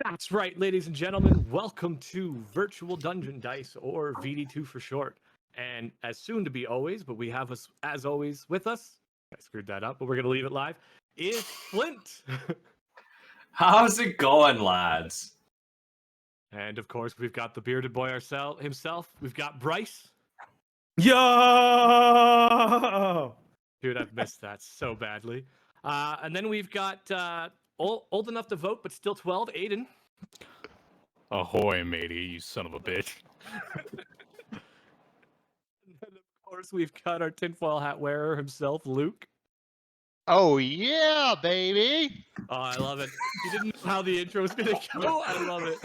That's right, ladies and gentlemen. Welcome to Virtual Dungeon Dice, or VD2 for short. And as soon to be always, but we have us, as always, with us. I screwed that up, but we're going to leave it live. Is Flint. How's it going, lads? And of course, we've got the bearded boy himself. We've got Bryce. Yo! Dude, I've missed that so badly. And then we've got old enough to vote, but still 12, Aiden. Ahoy, matey, you son of a bitch. And of course, we've got our tinfoil hat wearer himself, Luke. Oh yeah, baby! Oh, I love it. You didn't know how the intro was going to go. I love it.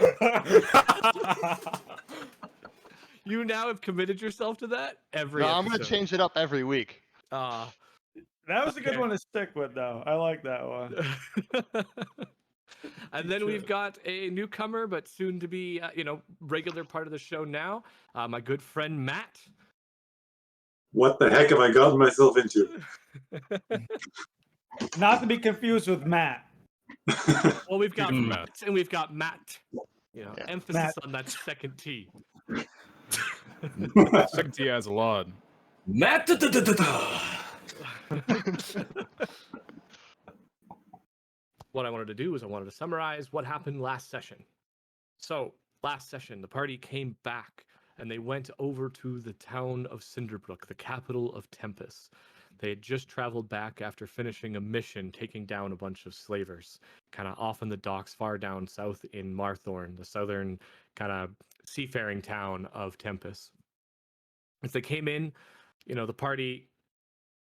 You now have committed yourself to that every No, I'm gonna episode. change it up every week. Ah, That was a Okay. good one to stick with, though. I like that one. and then we've got a newcomer, but soon to be, regular part of the show now. My good friend Matt. What the heck have I gotten myself into? Not to be confused with Matt. Well, we've got Mm. Matt and we've got Matt. Emphasis Matt. on that second T. Second T has a lot. Matt. What I wanted to do is I wanted to summarize what happened last session. So, last session, the party came back and they went over to the town of Cinderbrook, the capital of Tempest. They had just traveled back after finishing a mission taking down a bunch of slavers, kind of off in the docks far down south in Marthorn, the southern kind of seafaring town of Tempest. As they came in, the party,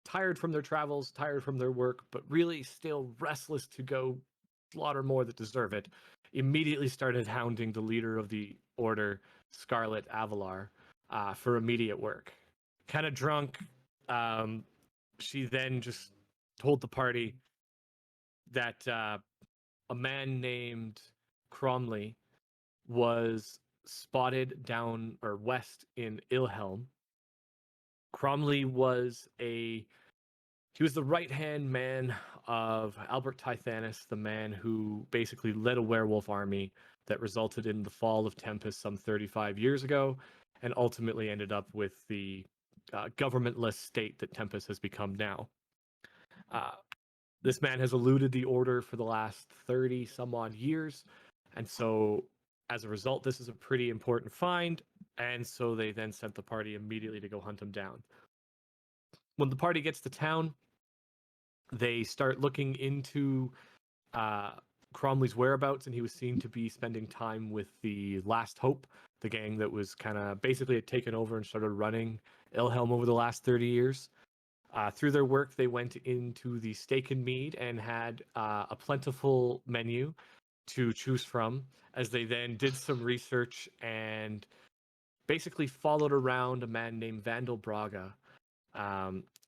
tired from their travels, tired from their work, but really still restless to go slaughter more that deserve it, immediately started hounding the leader of the order, Scarlet Avalar, for immediate work. Kind of drunk, she then just told the party that a man named Cromley was spotted down or west in Ilhelm. Cromley was the right-hand man of Albert Tithanis, the man who basically led a werewolf army that resulted in the fall of Tempest some 35 years ago, and ultimately ended up with the governmentless state that Tempest has become now. This man has eluded the order for the last 30 some odd years, and so as a result, this is a pretty important find, and so they then sent the party immediately to go hunt him down. When the party gets to town, they start looking into Cromley's whereabouts, and he was seen to be spending time with the Last Hope, the gang that was kind of basically had taken over and started running Ilhelm over the last 30 years. Through their work, they went into the Steak and Mead and had a plentiful menu to choose from, as they then did some research and basically followed around a man named Vandal Braga.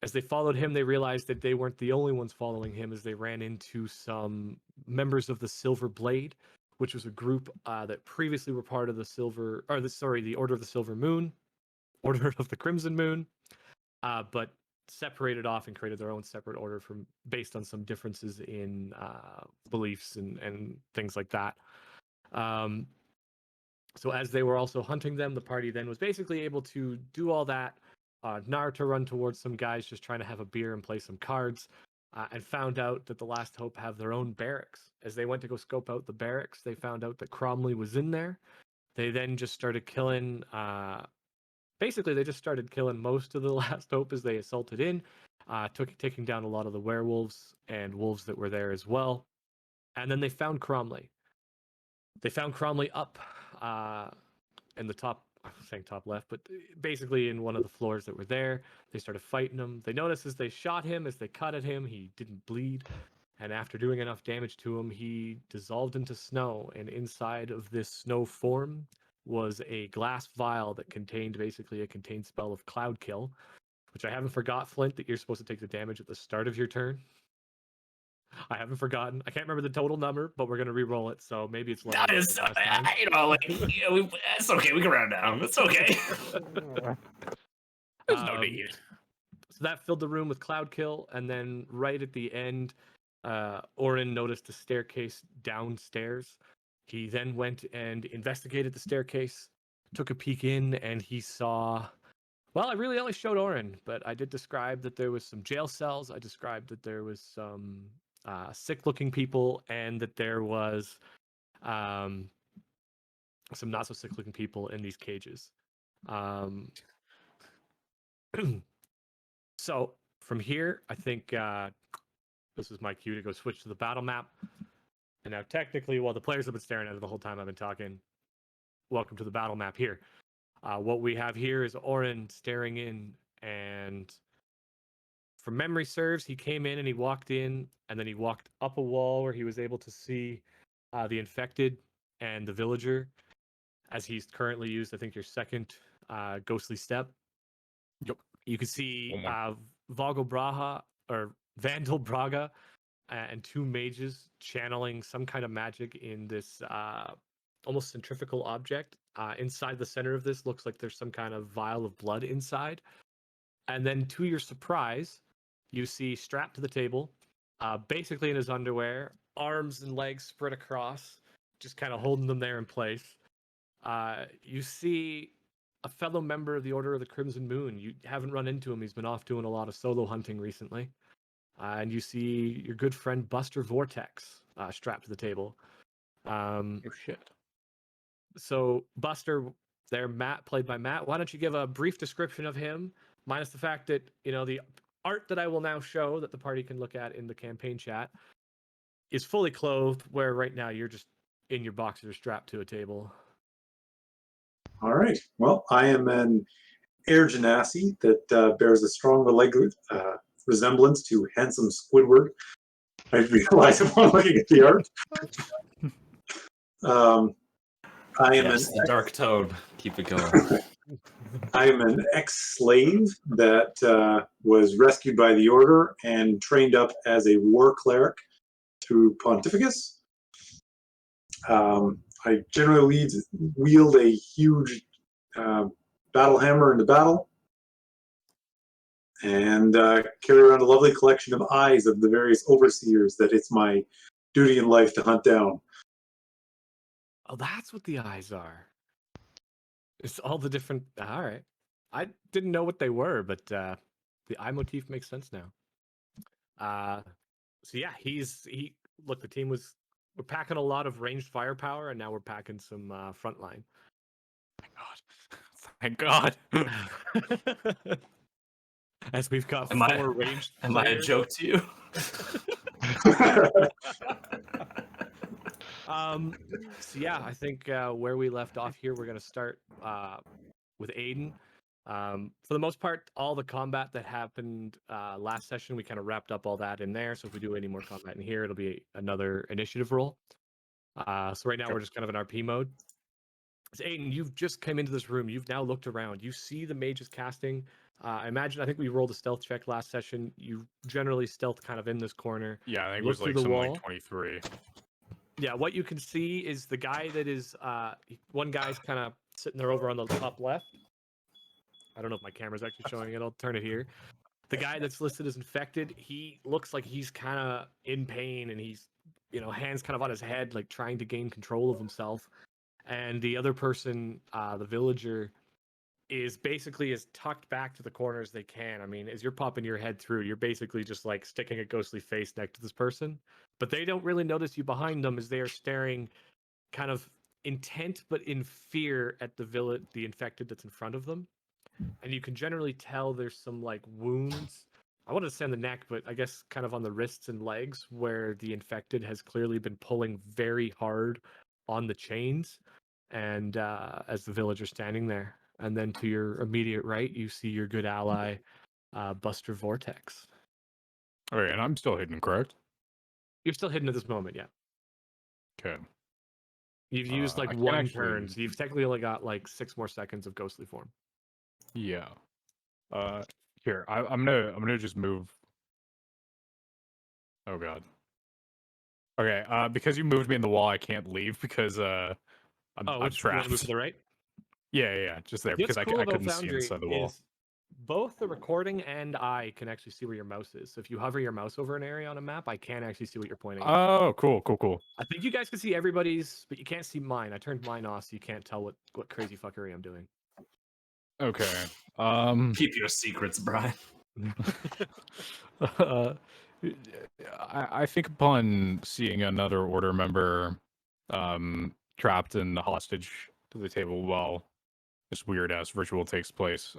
As they followed him, they realized that they weren't the only ones following him, as they ran into some members of the Silver Blade, which was a group that previously were part of the Order of the Silver Moon, Order of the Crimson Moon, but separated off and created their own separate order based on some differences in beliefs and things like that. So as they were also hunting them, the party then was basically able to do all that. Naruto run towards some guys just trying to have a beer and play some cards, and found out that the Last Hope have their own barracks. As they went to go scope out the barracks, they found out that Cromley was in there. They then just started killing, they just started killing most of the Last Hope as they assaulted in, taking down a lot of the werewolves and wolves that were there as well. And then they found Cromley. They found Cromley up in the top, I'm saying top left, but basically in one of the floors that were there. They started fighting him. They noticed as they shot him, as they cut at him, he didn't bleed. And after doing enough damage to him, he dissolved into snow. And inside of this snow form was a glass vial that contained basically a contained spell of Cloud Kill, which I haven't forgot, Flint, that you're supposed to take the damage at the start of your turn. I haven't forgotten. I can't remember the total number, but we're gonna re-roll it, so maybe it's lower. It's okay. We can round down. It's okay. There's no need. So that filled the room with Cloud Kill, and then right at the end, Orin noticed a staircase downstairs He then went and investigated the staircase, took a peek in, and he saw. Well, I really only showed Oren, but I did describe that there was some jail cells. I described that there was some sick-looking people, and that there was some not so sick-looking people in these cages. So from here, I think this is my cue to go switch to the battle map. And now, technically, while the players have been staring at it the whole time I've been talking, welcome to the battle map here. What we have here is Oren staring in, and from memory serves, he came in and he walked in, and then he walked up a wall where he was able to see the infected and the villager, as he's currently used, I think, your second ghostly step. Yep. You can see One more. Vago Braha, or Vandal Braga, and two mages channeling some kind of magic in this almost centrifugal object. Inside the center of this looks like there's some kind of vial of blood inside. And then, to your surprise, you see strapped to the table, basically in his underwear, arms and legs spread across, just kind of holding them there in place. You see a fellow member of the Order of the Crimson Moon. You haven't run into him. He's been off doing a lot of solo hunting recently. And you see your good friend Buster Vortex strapped to the table. Oh shit. So Buster, there, Matt, played by Matt. Why don't you give a brief description of him, minus the fact that, you know, the art that I will now show that the party can look at in the campaign chat is fully clothed, where right now you're just in your boxers strapped to a table. All right. Well, I am an air genasi that bears a strong resemblance to handsome Squidward. I realize upon looking at the art. I am Yes, the dark toad. Keep it going. I am an ex-slave that was rescued by the Order and trained up as a war cleric through Pontificus. I generally wield a huge battle hammer in the battle, and carry around a lovely collection of eyes of the various overseers that it's my duty in life to hunt down. Oh, that's what the eyes are. It's all the different. All right. I didn't know what they were, but the eye motif makes sense now. So yeah, look, the team we're packing a lot of ranged firepower, and now we're packing some frontline. Thank God. Thank God. As we've got Am I- four ranged Am I a players. joke to you? So yeah, I think where we left off here, we're gonna start with Aiden. For the most part, all the combat that happened last session, we kind of wrapped up all that in there. So if we do any more combat in here, it'll be another initiative roll. So right now we're just kind of in RP mode. So Aiden, you've just come into this room. You've now looked around. You see the mages casting. I think we rolled a stealth check last session. You generally stealth kind of in this corner. Yeah, I think it Look was through like the something wall. like 23. Yeah, what you can see is the guy that is one guy's kind of sitting there over on the top left. I don't know if my camera's actually showing it. I'll turn it here. The guy that's listed as infected, he looks like he's kind of in pain, and he's, you know, hands kind of on his head, like trying to gain control of himself. And the other person, the villager, is basically as tucked back to the corner as they can. I mean, as you're popping your head through, you're basically just like sticking a ghostly face next to this person. But they don't really notice you behind them, as they are staring kind of intent but in fear at the infected that's in front of them. And you can generally tell there's some like wounds. I wanted to say on the neck, but I guess kind of on the wrists and legs, where the infected has clearly been pulling very hard on the chains. And as the villager's standing there. And then to your immediate right, you see your good ally, Buster Vortex. All right, and I'm still hidden, correct? You're still hidden at this moment, yeah. Okay. You've used I like can one actually- turn, so you've technically only got like 6 more seconds of ghostly form. Yeah. Here, I'm gonna just move. Oh God. Okay. Because you moved me in the wall, I can't leave because I'm Oh, which you want trapped. to move to the right? Yeah, just there What's because cool I about couldn't see Foundry inside the wall. is both the recording and I can actually see where your mouse is. So if you hover your mouse over an area on a map, I can actually see what you're pointing at. Oh, cool. I think you guys can see everybody's, but you can't see mine. I turned mine off so you can't tell what crazy fuckery I'm doing. Okay. Keep your secrets, Brian. uh, I think upon seeing another order member trapped and hostage to the table while this weird ass ritual takes place,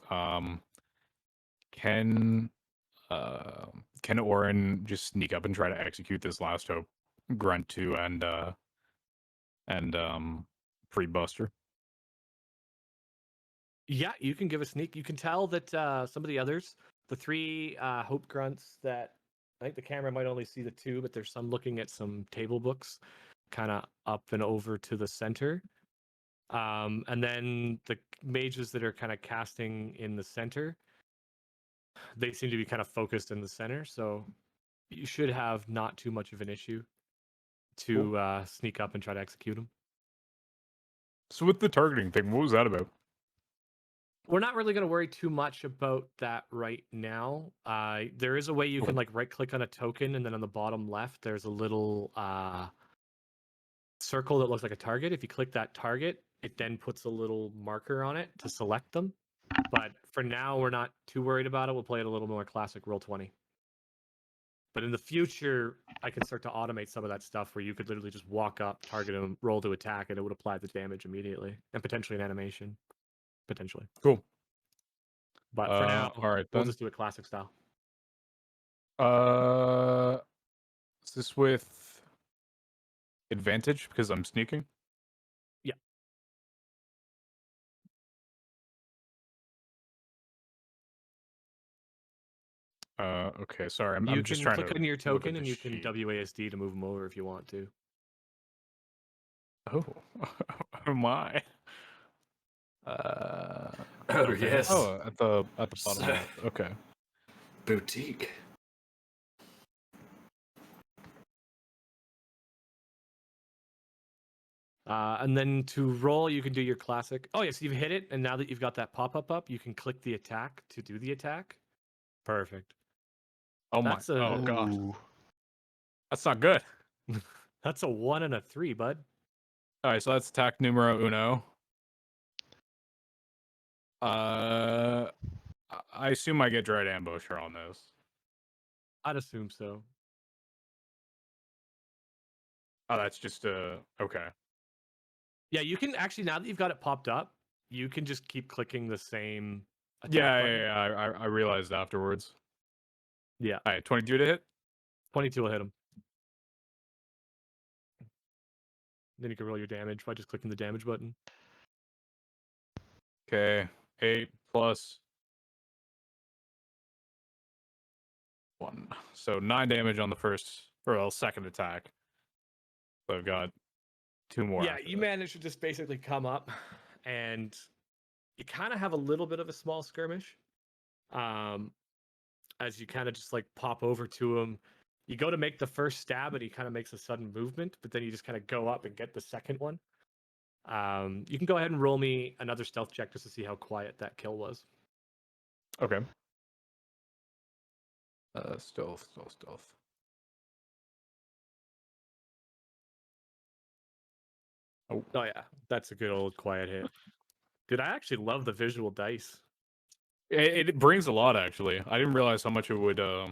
can Orin just sneak up and try to execute this last hope grunt too and free Buster? Yeah, you can give a sneak. You can tell that some of the others, the three hope grunts that I think the camera might only see the two, but there's some looking at some table books kind of up and over to the center. And then the mages that are kind of casting in the center, they seem to be kind of focused in the center. So you should have not too much of an issue to sneak up and try to execute them. So with the targeting thing, what was that about? We're not really going to worry too much about that right now. There is a way you can like right click on a token, and then on the bottom left, there's a little circle that looks like a target. If you click that target, it then puts a little marker on it to select them. But for now, we're not too worried about it. We'll play it a little more classic Roll20. But in the future, I can start to automate some of that stuff where you could literally just walk up, target them, roll to attack, and it would apply the damage immediately, and potentially an animation. Potentially. Cool. But for now, all right, we'll then. just do it classic style. Is this with advantage because I'm sneaking? Yeah. Okay, sorry. I'm You just can trying click to on your look at token the and you can sheet. WASD to move them over if you want to. Oh, oh my. Oh, yes. Oh, at the bottom So- left. Okay. Boutique. And then to roll, you can do your classic. Oh, yes, you've hit it. And now that you've got that pop-up up, you can click the attack to do the attack. Perfect. Oh my. That's a- Oh god. Ooh. That's not good. That's a 1 and a 3, bud. All right, so that's attack numero uno. I assume I get Dread Ambusher on this. I'd assume so. Oh, that's just okay. Yeah, you can actually, now that you've got it popped up, you can just keep clicking the same attack Yeah, button. I realized afterwards. Yeah. All right, 22 to hit. 22 will hit him. Then you can roll your damage by just clicking the damage button. Okay, 8 plus 1, so 9 damage on the second attack. So I've got 2 more. Yeah, after you that. managed to just basically come up and you kind of have a little bit of a small skirmish. As you kind of just like pop over to him. You go to make the first stab and he kind of makes a sudden movement, but then you just kind of go up and get the second one. You can go ahead and roll me another stealth check just to see how quiet that kill was. Okay. Stealth. Oh yeah, that's a good old quiet hit. Dude, I actually love the visual dice. It brings a lot, actually. I didn't realize how much it would do.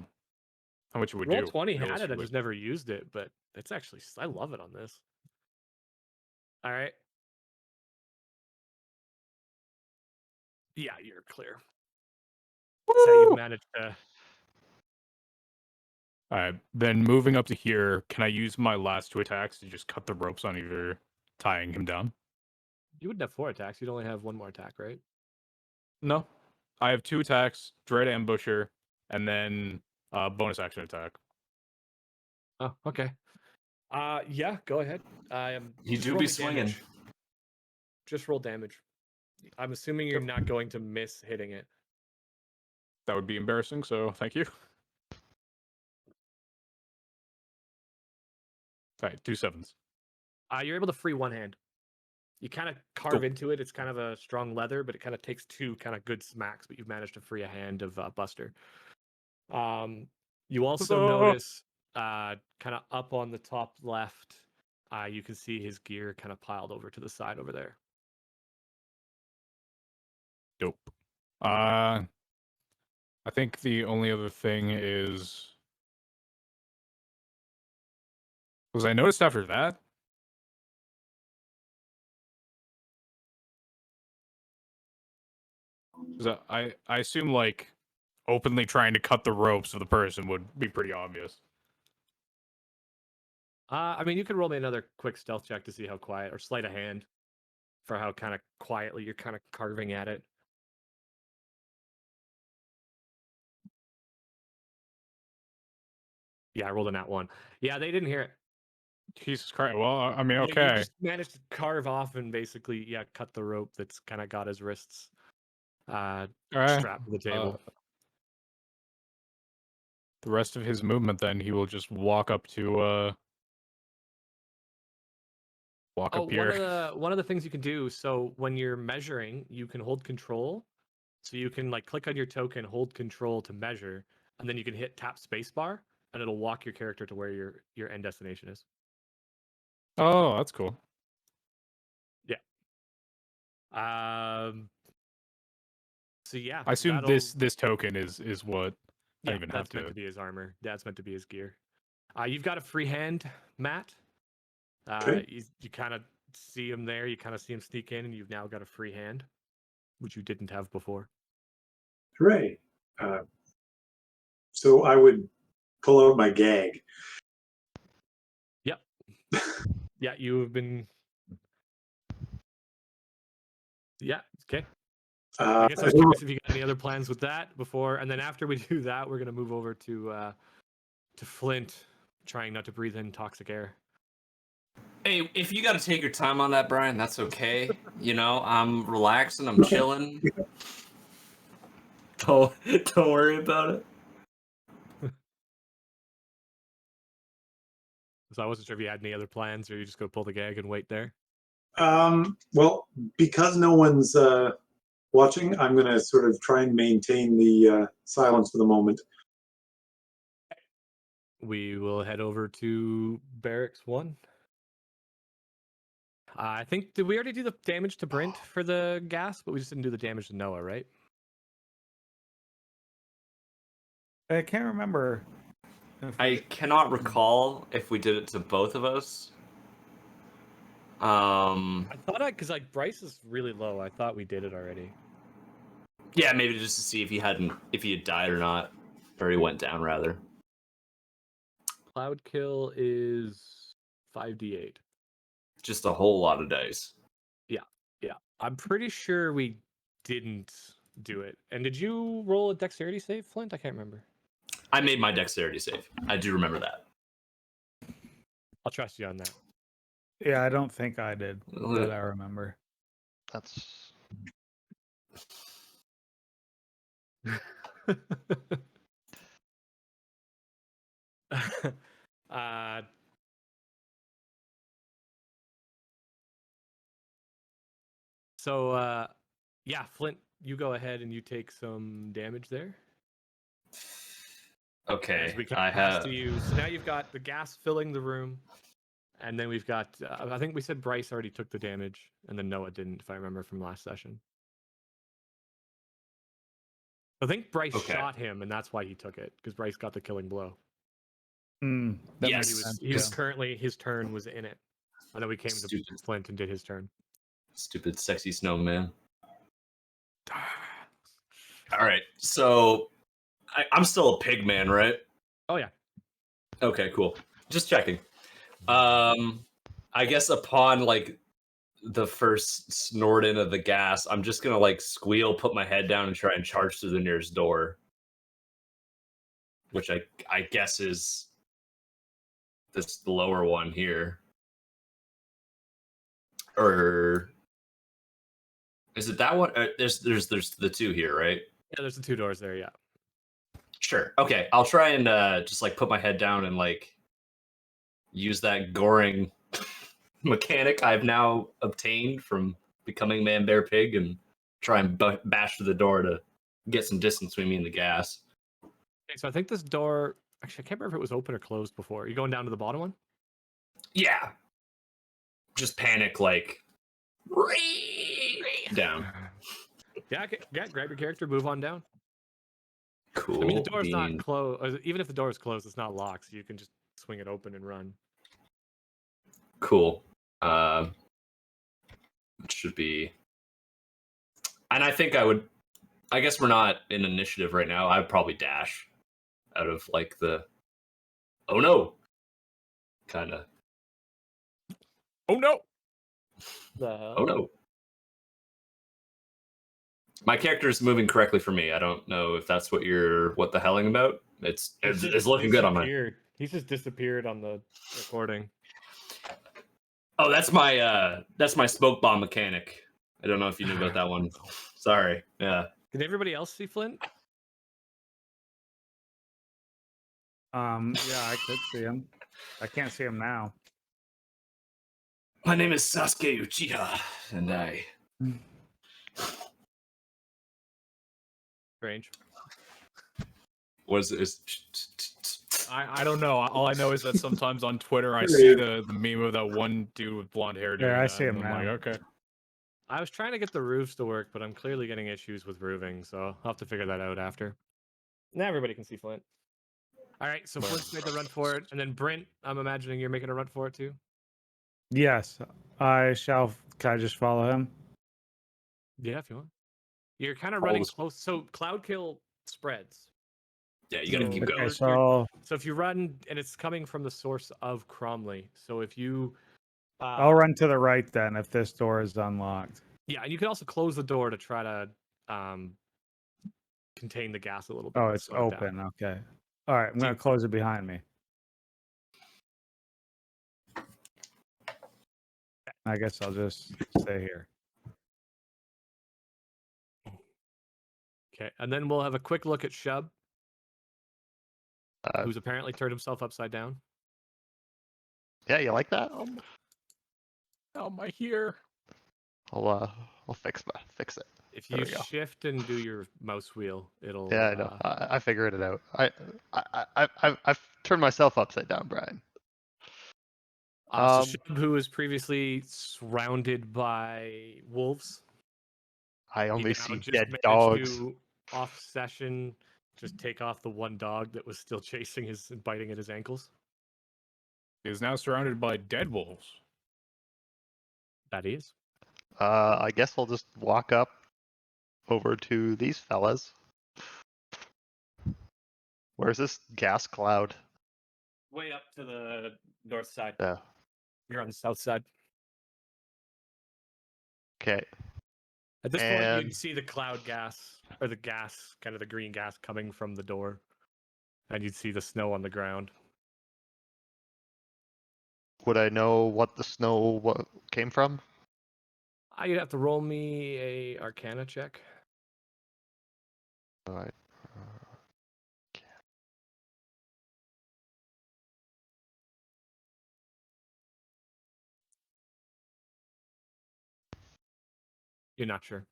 Roll20 had it, I realistically. just never used it, but it's actually, I love it on this. All right. Yeah, you're clear. So you've managed to. All right, then moving up to here, can I use my last 2 attacks to just cut the ropes on either tying him down? You wouldn't have 4 attacks. You'd only have 1 more attack, right? No, I have 2 attacks: Dread Ambusher, and then bonus action attack. Oh, okay. Yeah, go ahead. You just do roll be me swinging. damage. Just roll damage. I'm assuming you're not going to miss hitting it. That would be embarrassing. So thank you. All right, 2 7s. You're able to free one hand. You kind of carve into it. It's kind of a strong leather, but it kind of takes 2 kind of good smacks. But you've managed to free a hand of Buster. You also notice, kind of up on the top left, you can see his gear kind of piled over to the side over there. Dope. I think the only other thing is, was I noticed after that? I assume like openly trying to cut the ropes of the person would be pretty obvious. I mean, you can roll me another quick stealth check to see how quiet, or sleight of hand for how kind of quietly you're kind of carving at it. Yeah, I rolled a nat 1. Yeah, they didn't hear it. Jesus Christ. Well, I mean, Yeah, okay. you just managed to carve off and basically, cut the rope that's kind of got his wrists All right. strapped to the table. The rest of his movement, then he will just walk up to up here. One of the things you can do. So when you're measuring, you can hold control. So you can like click on your token, hold control to measure, and then you can hit tap spacebar, and it'll walk your character to where your end destination is. Oh, that's cool. Yeah. So yeah, I assume this token is what I even have that's meant to be his armor. That's meant to be his gear. You've got a free hand, Matt. Okay. You kind of see him there. You kind of see him sneak in, and you've now got a free hand, which you didn't have before. Hooray. So I would pull out my gag. Yep. Yeah, you have been. Yeah. Okay. I guess I was curious if you got any other plans with that before, and then after we do that, we're gonna move over to Flint, trying not to breathe in toxic air. Hey, if you got to take your time on that, Brian, that's okay. I'm relaxing, I'm chilling. Don't worry about it. So I wasn't sure if you had any other plans, or you just go pull the gag and wait there. Well, because no one's watching, I'm going to sort of try and maintain the silence for the moment. We will head over to Barracks 1. I think, did we already do the damage to Brent for the gas? But we just didn't do the damage to Noah, right? I can't remember. I cannot recall if we did it to both of us. I thought because like Bryce is really low. I thought we did it already. Yeah, maybe just to see if he had died or not, or he went down rather. Cloud kill is 5d8. Just a whole lot of dice. Yeah. I'm pretty sure we didn't do it. And did you roll a dexterity save, Flint? I can't remember. I made my dexterity save. I do remember that. I'll trust you on that. Yeah, I don't think I did, that I remember. That's So, yeah, Flint, you go ahead and you take some damage there. Okay, As we come past to you. So now you've got the gas filling the room, and then we've got, I think we said Bryce already took the damage, and then Noah didn't, if I remember from last session. I think Bryce shot him, and that's why he took it, because Bryce got the killing blow. Yes. He was currently, his turn was in it. And then we came to Flint and did his turn. Stupid sexy snowman. All right, so I'm still a pig man, right? Oh yeah. Okay, cool. Just checking. I guess upon like the first snort in of the gas, I'm just gonna like squeal, put my head down, and try and charge through the nearest door, which I guess is this lower one here, or is it that one? There's the two here, right? Yeah, there's the 2 doors there. Yeah. Sure. Okay, I'll try and just like put my head down and like use that goring mechanic I've now obtained from becoming Man Bear Pig and try and bash through the door to get some distance between me and the gas. Okay, so I think this door. Actually, I can't remember if it was open or closed before. Are you going down to the bottom one? Yeah. Just panic like down. Yeah, okay. Yeah, grab your character, move on down. Cool. I mean, the door's not closed. Even if the door is closed, it's not locked, so you can just swing it open and run. Cool. It should be. And I think I guess we're not in initiative right now. I'd probably dash out of like the. Oh no! Kind of. Oh no! The hell? Oh no! My character is moving correctly for me. I don't know if that's what the helling about. It's looking good on my. He's just disappeared on the recording. Oh, that's my smoke bomb mechanic. I don't know if you knew about that one. Sorry. Yeah. Did everybody else see Flint? Yeah, I could see him. I can't see him now. My name is Sasuke Uchiha, and I. Strange. Was is. I don't know. All I know is that sometimes on Twitter I see the meme of that one dude with blonde hair doing Yeah, I that, see him and I'm now. like, okay. I was trying to get the roofs to work, but I'm clearly getting issues with roofing, so I'll have to figure that out after. Now everybody can see Flint. All right, so Flint's made the run for it, and then Brent, I'm imagining you're making a run for it too. Yes, I shall. Can I just follow him? Yeah, if you want. You're kind of Follow running this- close. So Cloud Kill spreads. Yeah, you gotta So- keep Okay, going. so So if you run, and it's coming from the source of Cromley. So if you, I'll run to the right then if this door is unlocked. yeah, and you can also close the door to try to contain the gas a little bit. Oh, and it's slow it down. open. Okay. All right, I'm gonna close it behind me. I guess I'll just stay here. Okay, and then we'll have a quick look at Shub, Uh, who's apparently turned himself upside down. yeah, you like that? How am I here? I'll fix it. If There you we go. shift and do your mouse wheel, it'll. Yeah, I know. I figured it out. I've turned myself upside down, Brian. So Shub, who was previously surrounded by wolves, I he only now see just dead managed dogs. to, off session, just take off the one dog that was still chasing his and biting at his ankles. He is now surrounded by dead wolves. That he is. I guess I'll just walk up over to these fellas. Where's this gas cloud? Way up to the north side. Yeah. You're on the south side. Okay. At this point, And- you'd see the cloud gas, or the gas, kind of the green gas coming from the door. And you'd see the snow on the ground. Would I know what the snow came from? You'd have to roll me a Arcana check. All right. You're not sure.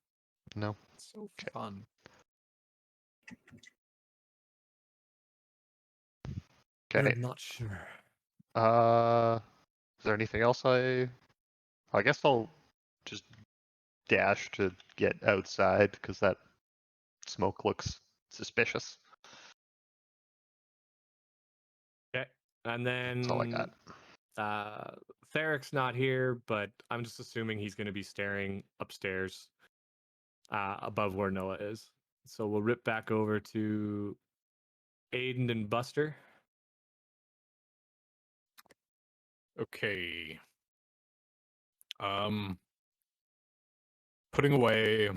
No. So fun. Okay. You're not sure. Is there anything else I guess I'll just dash to get outside because that smoke looks suspicious. Okay. And then That's all I got. Theric's not here, but I'm just assuming he's going to be staring upstairs above where Noah is. So we'll rip back over to Aiden and Buster. Okay. Putting away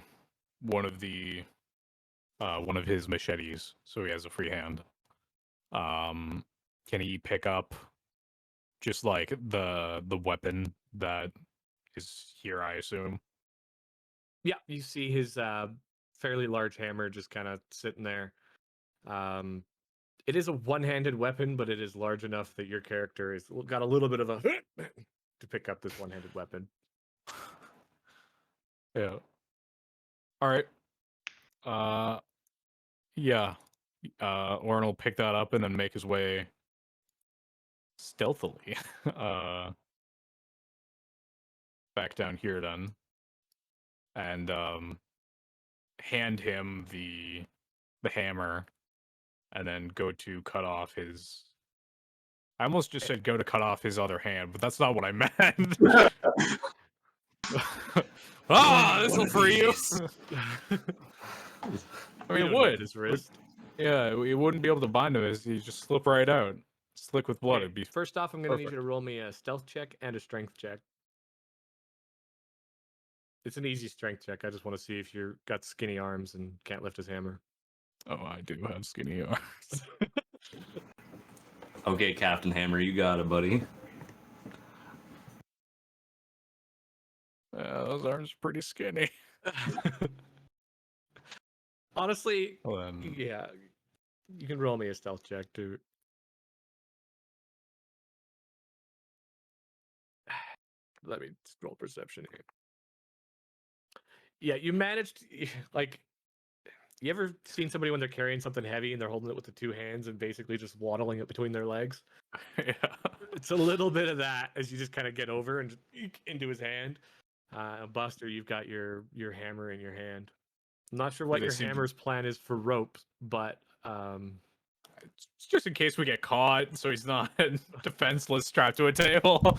one of his machetes, so he has a free hand. Can he pick up just like the weapon that is here, I assume? Yeah, you see his fairly large hammer just kind of sitting there. It is a one-handed weapon, but it is large enough that your character has got a little bit of a to pick up this one-handed weapon. Yeah. All right. Yeah. Orin will pick that up and then make his way stealthily back down here then, and hand him the hammer, and then go to cut off his. I almost just said go to cut off his other hand, but that's not what I meant. This will free you. I mean, it would. His wrist. Yeah, it wouldn't be able to bind him. He'd just slip right out. Slick with blood. Okay, It'd be first off, I'm going to need you perfect. to roll me a stealth check and a strength check. It's an easy strength check. I just want to see if you've got skinny arms and can't lift his hammer. Oh, I do have skinny arms. Okay, Captain Hammer, you got it, buddy. Those arms are pretty skinny. Honestly, Well, then, yeah, you can roll me a stealth check too. Let me just roll perception here. Yeah, you managed, like, you ever seen somebody when they're carrying something heavy and they're holding it with the two hands and basically just waddling it between their legs? yeah. It's a little bit of that as you just kind of get over and just into his hand. Buster, you've got your hammer in your hand. I'm not sure what They your seem to- hammer's plan is for ropes, but It's just in case we get caught, so he's not defenseless, strapped to a table.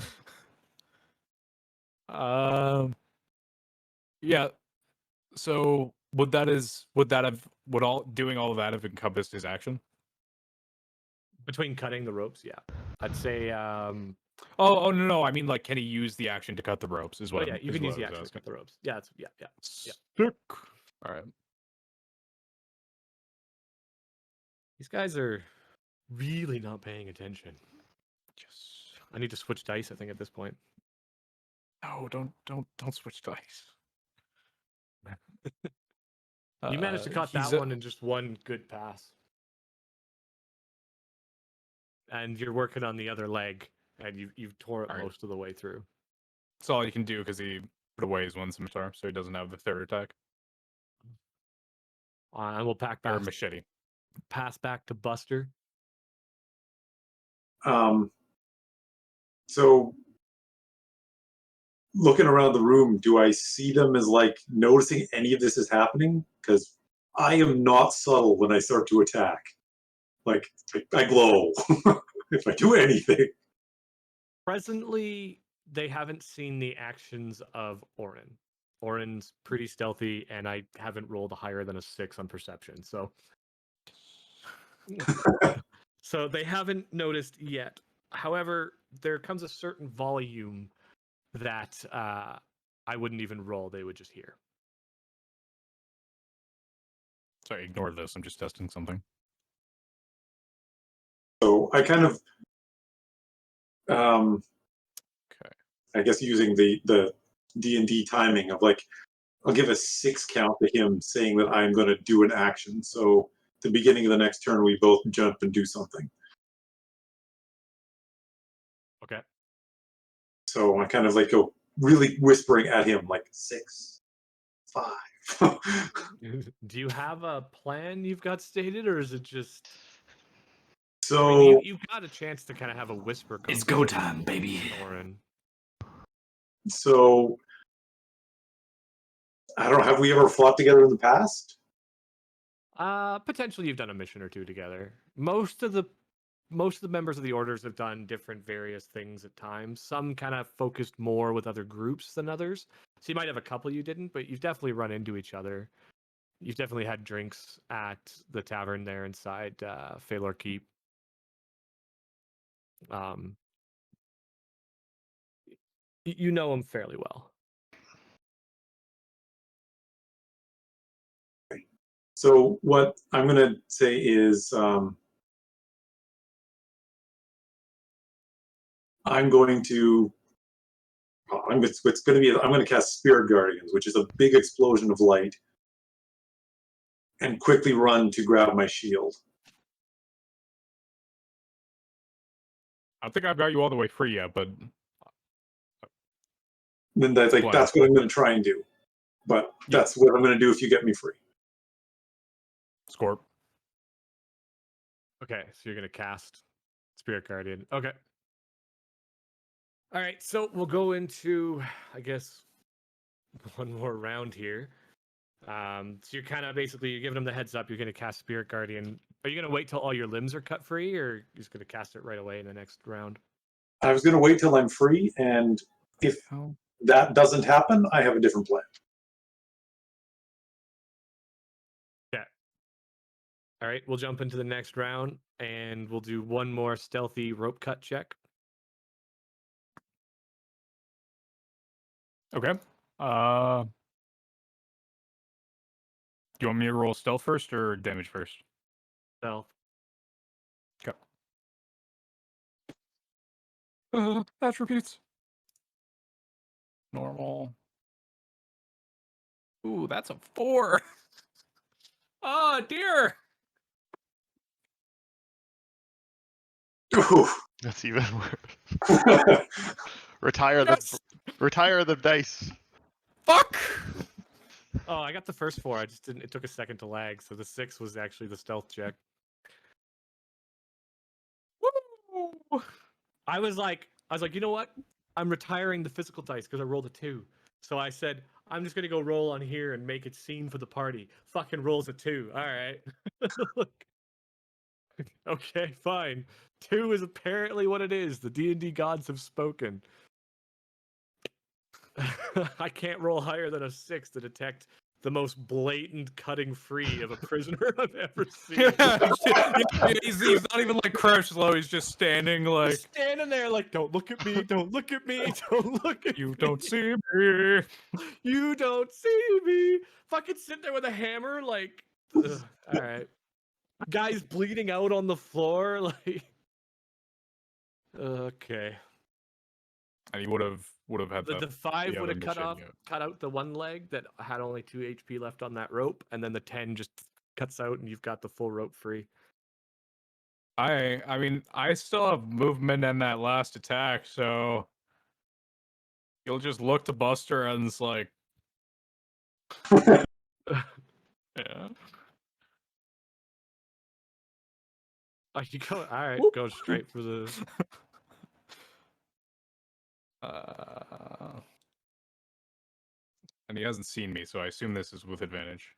Yeah. So would doing all of that have encompassed his action? between cutting the ropes, yeah, I'd say. Oh no! I mean, like, can he use the action to cut the ropes? Is Oh what? yeah, you is can what use the I was action to asking. cut the ropes. Yeah, yeah. Sick. All right. These guys are really not paying attention. I need to switch dice, I think, at this point. No, don't switch dice. You managed to cut that one in just one good pass. And you're working on the other leg, and you've tore it All right. most of the way through. That's all you can do because he put away his one scimitar, so he doesn't have the third attack. And we'll Or machete. pass back to Buster. So looking around the room, do I see them as like noticing any of this is happening? Because I am not subtle when I start to attack. Like I glow if I do anything. Presently, they haven't seen the actions of Orin. Orin's pretty stealthy, and I haven't rolled higher than a 6 on perception. So they haven't noticed yet. However, there comes a certain volume that I wouldn't even roll; they would just hear. Sorry, ignore this. I'm just testing something. So I kind of, Okay. I guess using the D&D timing of like, I'll give a 6 count to him saying that I'm going to do an action. So at the beginning of the next turn, we both jump and do something. Okay. So I kind of like go really whispering at him like 6, 5. Do you have a plan you've got stated, or is it just? So I mean, you've got a chance to kind of have a whisper. It's go time, baby. Orin. So I don't know. Have we ever fought together in the past? Potentially, you've done a mission or two together. Most of the members of the orders have done different various things at times. Some kind of focused more with other groups than others. So you might have a couple you didn't, but you've definitely run into each other. You've definitely had drinks at the tavern there inside Phalor Keep. You know him fairly well. So what I'm going to say is I'm going to cast Spirit Guardians, which is a big explosion of light, and quickly run to grab my shield. I don't think I've got you all the way free yet, but then that's like Wow. that's what I'm going to try and do. But that's what I'm going to do if you get me free. Scorp. Okay, so you're gonna cast Spirit Guardian. Okay. All right, so we'll go into, I guess, one more round here. So you're kind of basically you're giving them the heads up. You're gonna cast Spirit Guardian. Are you gonna wait till all your limbs are cut free, or you're just gonna cast it right away in the next round? I was going to wait till I'm free, and if that doesn't happen, I have a different plan. All right, we'll jump into the next round, and we'll do one more stealthy rope cut check. Okay. Do you want me to roll stealth first or damage first? Stealth. Okay. That repeats. Normal. Ooh, that's a 4. Oh dear. Ooh. That's even worse. Retire Yes! the dice. Fuck. Oh, I got the first 4. I just didn't. It took a second to lag, so the 6 was actually the stealth check. Woo! I was like, you know what? I'm retiring the physical dice because I rolled a 2. So I said, I'm just gonna go roll on here and make it seem for the party. Fucking rolls a 2. All right. Okay, fine. 2 is apparently what it is. The D&D gods have spoken. I can't roll higher than a 6 to detect the most blatant cutting free of a prisoner I've ever seen. he's not even like crouched low. He's just standing like Just standing there like, don't look at me, don't look at me, don't look at you me. don't see me. You don't see me. Fucking sit there with a hammer like, ugh, all right. Guy's bleeding out on the floor like, okay. And he would have had The 5 the would have other cut mission, out the one leg that had only 2 HP left on that rope, and then the 10 just cuts out, and you've got the full rope free. I mean, I still have movement in that last attack, so you'll just look to Buster and it's like, yeah. Oh, you go. All right, Whoop. go straight for the. And he hasn't seen me, so I assume this is with advantage.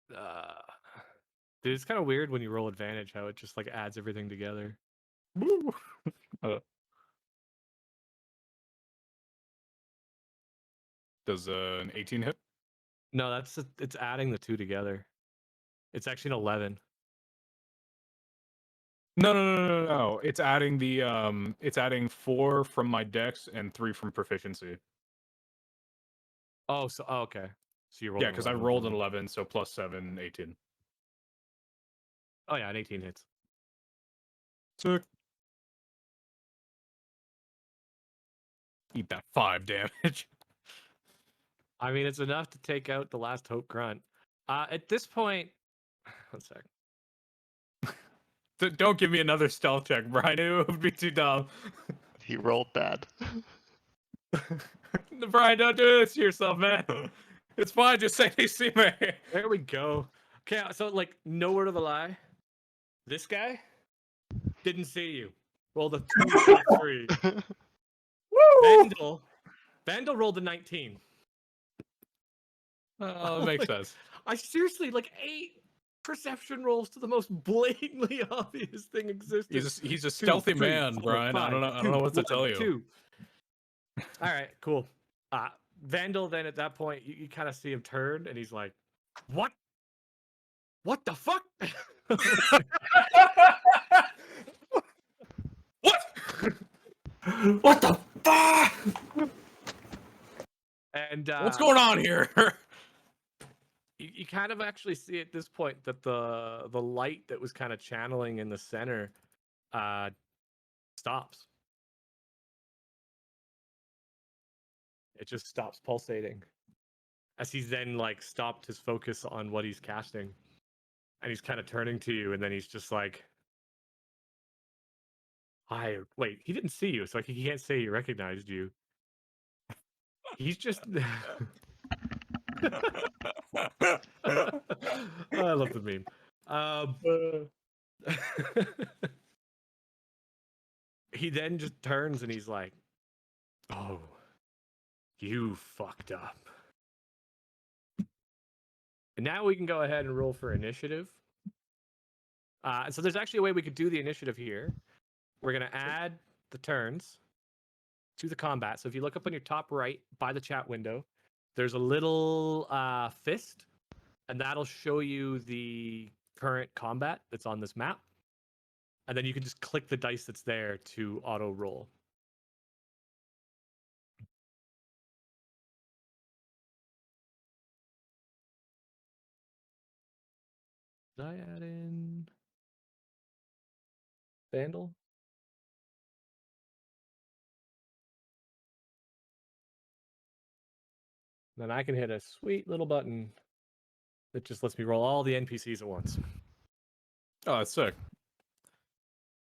Dude, it's kind of weird when you roll advantage how it just like adds everything together. Woo! Does an 18 hit? No, it's adding the 2 together. It's actually an 11. No. It's adding it's adding 4 from my dex and 3 from proficiency. Oh, okay. So you rolled. Yeah, because I rolled an 11, so plus 7, 18. Oh yeah, an 18 hits. Sick. Eat that 5 damage. I mean, it's enough to take out the last hope grunt. At this point, one sec. Don't give me another stealth check, Brian. It would be too dumb. He rolled bad. Brian, don't do this to yourself, man. It's fine. Just say they see me. There we go. Okay, so like, no word of a lie. This guy didn't see you. Rolled a 2 3. Woo! Vandal rolled a 19. Oh, that makes sense. I seriously like 8 perception rolls to the most blatantly obvious thing existing. He's a stealthy 3, man, 4, Brian. 5, I don't know what to 1, tell you. 2. All right, cool. Vandal, then at that point, you kind of see him turn, and he's like, "What? What the fuck? What? What the fuck? And What's going on here? you kind of actually see at this point that the light that was kind of channeling in the center stops. It just stops pulsating as he's then like stopped his focus on what he's casting, and he's kind of turning to you, and then he's just like, Wait, he didn't see you, so he can't say he recognized you. He's just. I love the meme. He then just turns and he's like, "Oh, you fucked up." And now we can go ahead and roll for initiative. So there's actually a way we could do the initiative here. We're gonna add the turns to the combat. So if you look up on your top right by the chat window, there's a little fist, and that'll show you the current combat that's on this map. And then you can just click the dice that's there to auto roll. Did I add in Vandal? Then I can hit a sweet little button that just lets me roll all the NPCs at once. Oh, that's sick.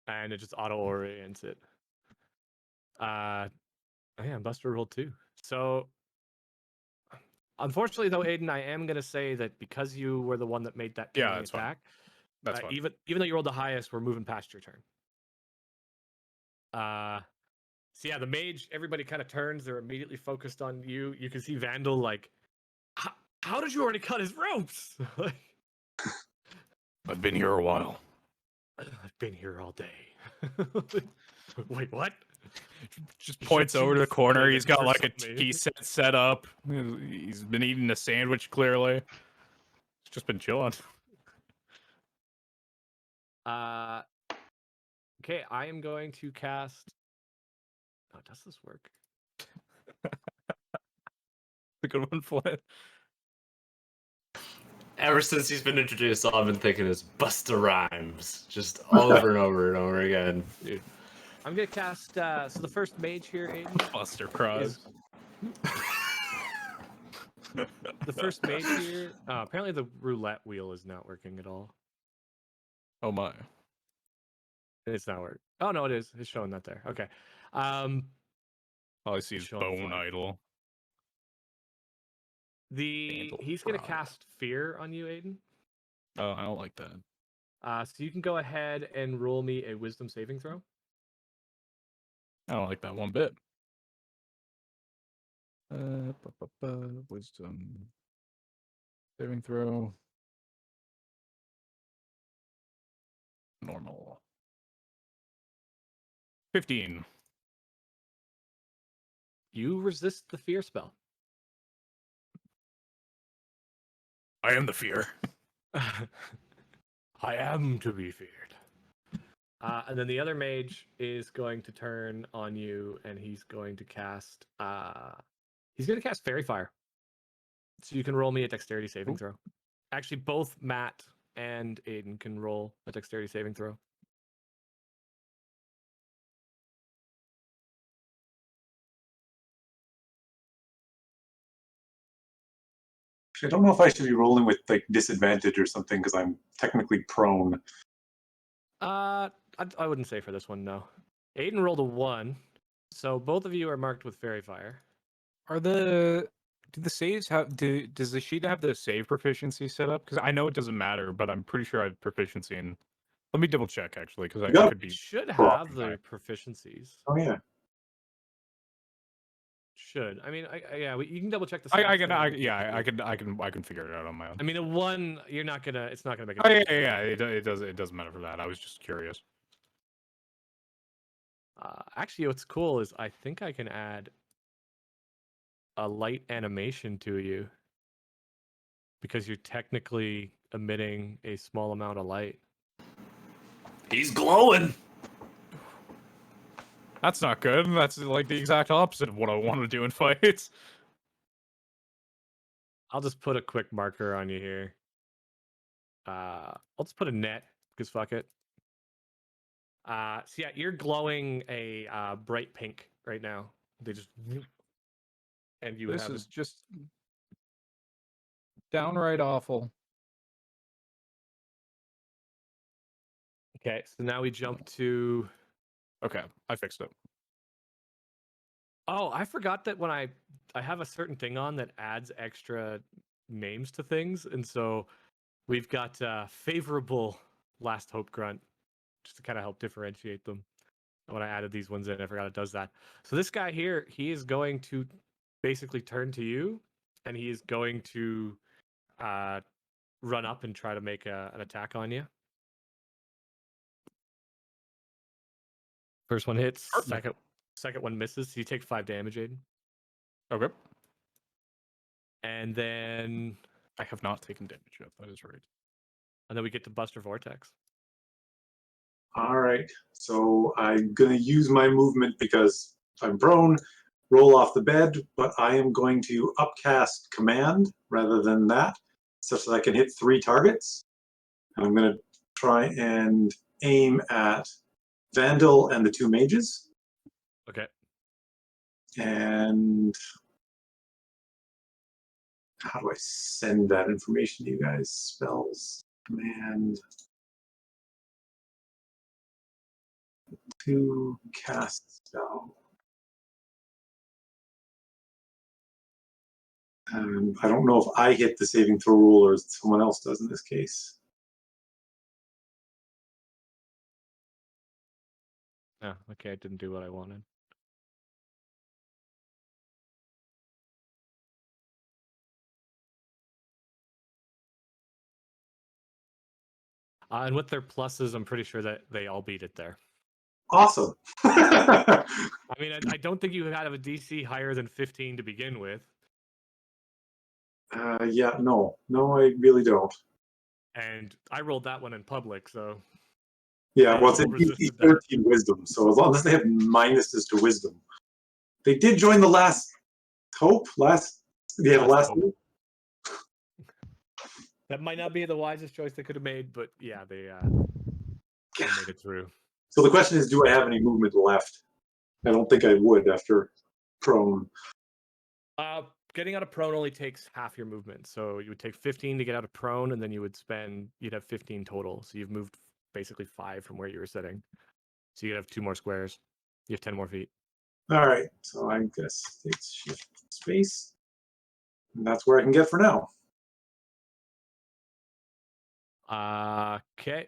And it just auto orients it. Oh yeah, Buster rolled 2. So unfortunately though, Aiden, I am gonna say that because you were the one that made that Yeah, killing that's fine. attack, That's fine. even though you rolled the highest, we're moving past your turn. So yeah, the mage, everybody kind of turns, they're immediately focused on you. You can see Vandal like, how did you already cut his ropes? I've been here a while. I've been here all day. Wait, what? Just points over to the Jeez, corner. like, He's got like a curse on me. tea set up. He's been eating a sandwich, clearly. He's just been chilling. Okay, I am going to cast. Oh, does this work? The good one, Flint. Ever since he's been introduced, all I've been thinking is Busta Rhymes, just over and over and over again. Dude. I'm gonna cast. So the first mage here, Aiden, Buster Cross. the first mage here. Apparently the roulette wheel is not working at all. Oh my. It's not working. Oh no, it is. It's showing that there. Okay. All I see is Showing Bone flag. Idol. He's gonna cast fear on you, Aiden. Oh, I don't like that. So you can go ahead and roll me a wisdom saving throw. I don't like that one bit. Wisdom saving throw. Normal. 15. You resist the fear spell. I am the fear. I am to be feared. And then the other mage is going to turn on you, and he's going to cast. He's going to cast Fairy Fire. So you can roll me a Dexterity saving throw. Actually, both Matt and Aiden can roll a Dexterity saving throw. I don't know if I should be rolling with like disadvantage or something because I'm technically prone. I wouldn't say for this one, no. Aiden rolled a 1, so both of you are marked with Fairy Fire. Do the saves have does the sheet have the save proficiency set up? Because I know it doesn't matter, but I'm pretty sure I have proficiency in. Let me double check actually, because I Yep. could It be. should have the proficiencies. Oh yeah. Should. I mean, you can double check the. I stats can. there I, if you yeah, want. I can figure it out on my own. I mean, a 1, you're not gonna. It's not gonna make. Oh yeah. It doesn't matter for that. I was just curious. Actually, what's cool is I think I can add a light animation to you because you're technically emitting a small amount of light. He's glowing. That's not good. That's like the exact opposite of what I want to do in fights. I'll just put a quick marker on you here. I'll just put a net because fuck it. So yeah, you're glowing a bright pink right now. They just and you This have is just downright awful. Okay, so now we jump to Okay, I fixed it. Oh, I forgot that when I have a certain thing on that adds extra names to things, and so we've got favorable last hope grunt just to kind of help differentiate them. When I added these ones in, I forgot it does that. So this guy here, he is going to basically turn to you, and he is going to run up and try to make an attack on you. First one hits. Perfect. Second one misses. So you take 5 damage, Aiden. Okay. And then I have not taken damage yet. That is right. and then we get to Buster Vortex. All right. So I'm going to use my movement because I'm prone, roll off the bed, but I am going to upcast command rather than that, such that I can hit 3 targets. And I'm going to try and aim at Vandal and the 2 mages. Okay. And how do I send that information to you guys? Spells, command, to cast spell. I don't know if I hit the saving throw rule or someone else does in this case. Oh, okay, I didn't do what I wanted. And with their pluses, I'm pretty sure that they all beat it there. Awesome. I mean, I don't think you had a DC higher than 15 to begin with. Yeah, no, I really don't. And I rolled that one in public, so Yeah, They well, it's all a resisted DC that. 13 wisdom, so as long as they have minuses to wisdom. They did join the last hope. Last hope. That might not be the wisest choice they could have made, but yeah, they made it through. So the question is, do I have any movement left? I don't think I would after prone. Getting out of prone only takes half your movement, so you would take 15 to get out of prone, and then you'd have 15 total. So you've moved basically 5 from where you were sitting. So you'd have 2 more squares. You have 10 more feet. All right, so I guess it's shift space, and that's where I can get for now. Okay.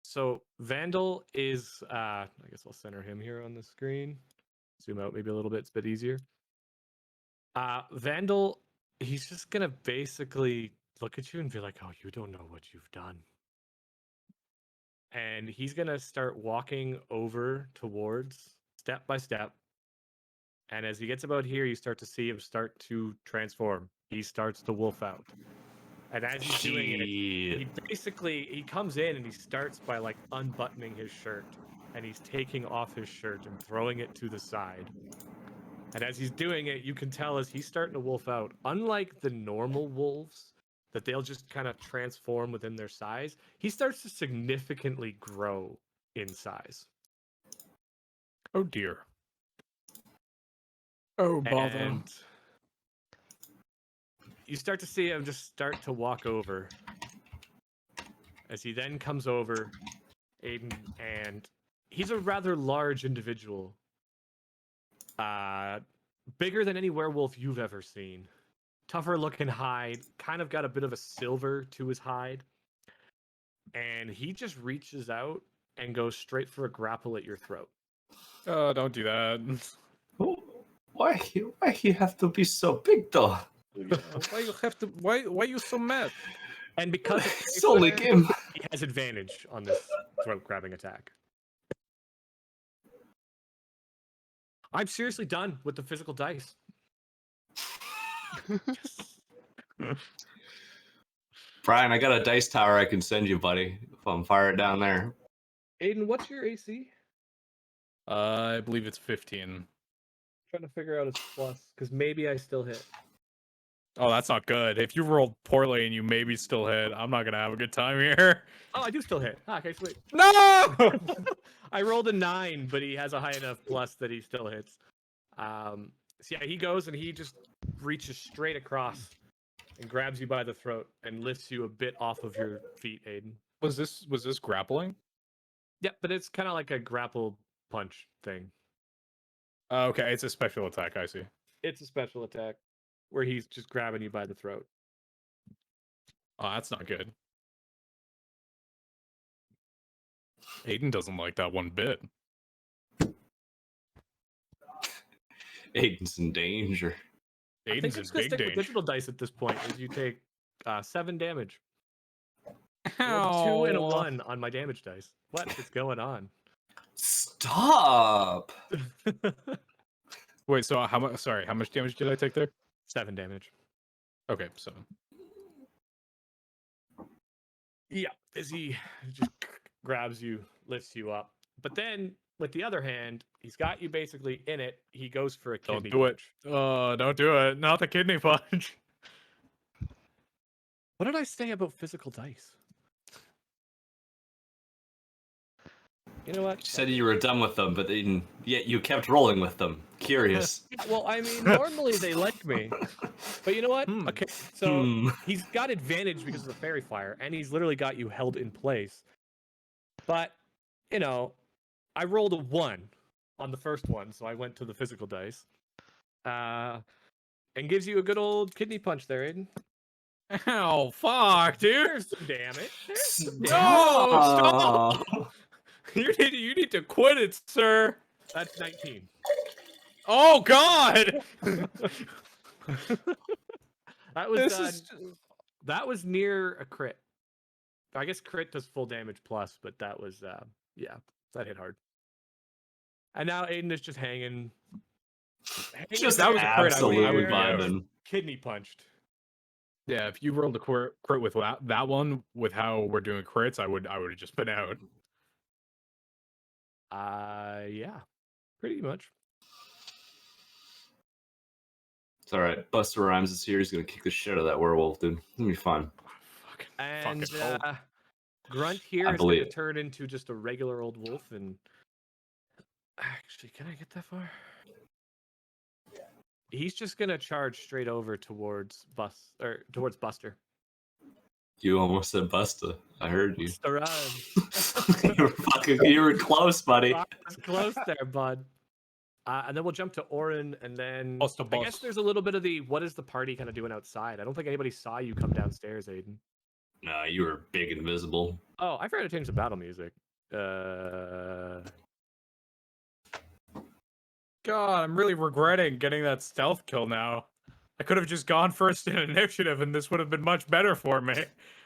So Vandal is, I guess I'll center him here on the screen. Zoom out maybe a little bit, it's a bit easier. Vandal, he's just gonna basically look at you and be like, oh, you don't know what you've done. And he's gonna start walking over towards, step by step. And as he gets about here, you start to see him start to transform. He starts to wolf out. And as he's doing it, he comes in and he starts by like unbuttoning his shirt, and he's taking off his shirt and throwing it to the side. And as he's doing it, you can tell as he's starting to wolf out, unlike the normal wolves, that they'll just kind of transform within their size, he starts to significantly grow in size. Oh dear. Oh bother. And you start to see him just start to walk over. As he then comes over, Aiden, and he's a rather large individual. Bigger than any werewolf you've ever seen. Tougher looking hide, kind of got a bit of a silver to his hide. And he just reaches out and goes straight for a grapple at your throat. Oh, don't do that. Why he have to be so big though? Why you so mad? And because It's only game. he has advantage on this throat grabbing attack. I'm seriously done with the physical dice. Brian, I got a dice tower I can send you, buddy. If I'm fire it down there. Aiden, what's your AC? I believe it's 15. Trying to figure out its plus, because maybe I still hit. Oh, that's not good. If you rolled poorly and you maybe still hit, I'm not gonna have a good time here. Oh, I do still hit. Okay, sweet. No! I rolled a 9, but he has a high enough plus that he still hits. So yeah, he goes and he just reaches straight across and grabs you by the throat and lifts you a bit off of your feet, Aiden. Was this grappling? Yep, but it's kind of like a grapple punch thing. Okay, it's a special attack. I see. It's a special attack where he's just grabbing you by the throat. Oh, that's not good. Aiden doesn't like that one bit. Aiden's in danger. I think Aiden's I'm in just gonna big stick with danger. digital dice at this point, as you take 7 damage. Rolled 2 and a 1 on my damage dice. What is going on? Stop! Wait, so how much? Sorry, how much damage did I take there? 7 damage. Okay, so Yeah, as he just grabs you, lifts you up. But then, with the other hand, he's got you basically in it. He goes for a don't kidney do it. punch. Don't do it. Not the kidney punch. What did I say about physical dice? You know what? You said you were done with them, but then yet you kept rolling with them. Curious. Well, I mean, normally they like me. But you know what? Hmm. Okay, so Hmm. he's got advantage because of the fairy fire, and he's literally got you held in place. But, you know, I rolled a 1 on the first one, so I went to the physical dice. And gives you a good old kidney punch there, Aiden. Ow, fuck, dude. There's some damage. There's some damage. No, stop. You need to quit it, sir. That's 19. Oh God. That was This that was near a crit. I guess crit does full damage plus, but that was yeah, that hit hard. And now Aiden is just hanging. Just that was a crit, absolutely I would be out. vibing. Kidney punched. Yeah, if you rolled a crit with that one, with how we're doing crits, I would have just been out. Yeah, pretty much. It's all right. Buster Rhymes is here. He's gonna kick the shit out of that werewolf, dude. It'll be fine. And fucking hope. Grunt here I is going to believe. turn into just a regular old wolf. And actually, can I get that far? He's just going to charge straight over towards Buster. You almost said Busta. I heard you. Buster Rhymes. You were close, buddy. I was close there, bud. And then we'll jump to Orin, and then Busta I guess bust. there's a little bit of the what is the party kind of doing outside. I don't think anybody saw you come downstairs, Aiden. Nah, you were big and visible. Oh, I forgot to change the battle music. God, I'm really regretting getting that stealth kill now. I could have just gone first in initiative, and this would have been much better for me.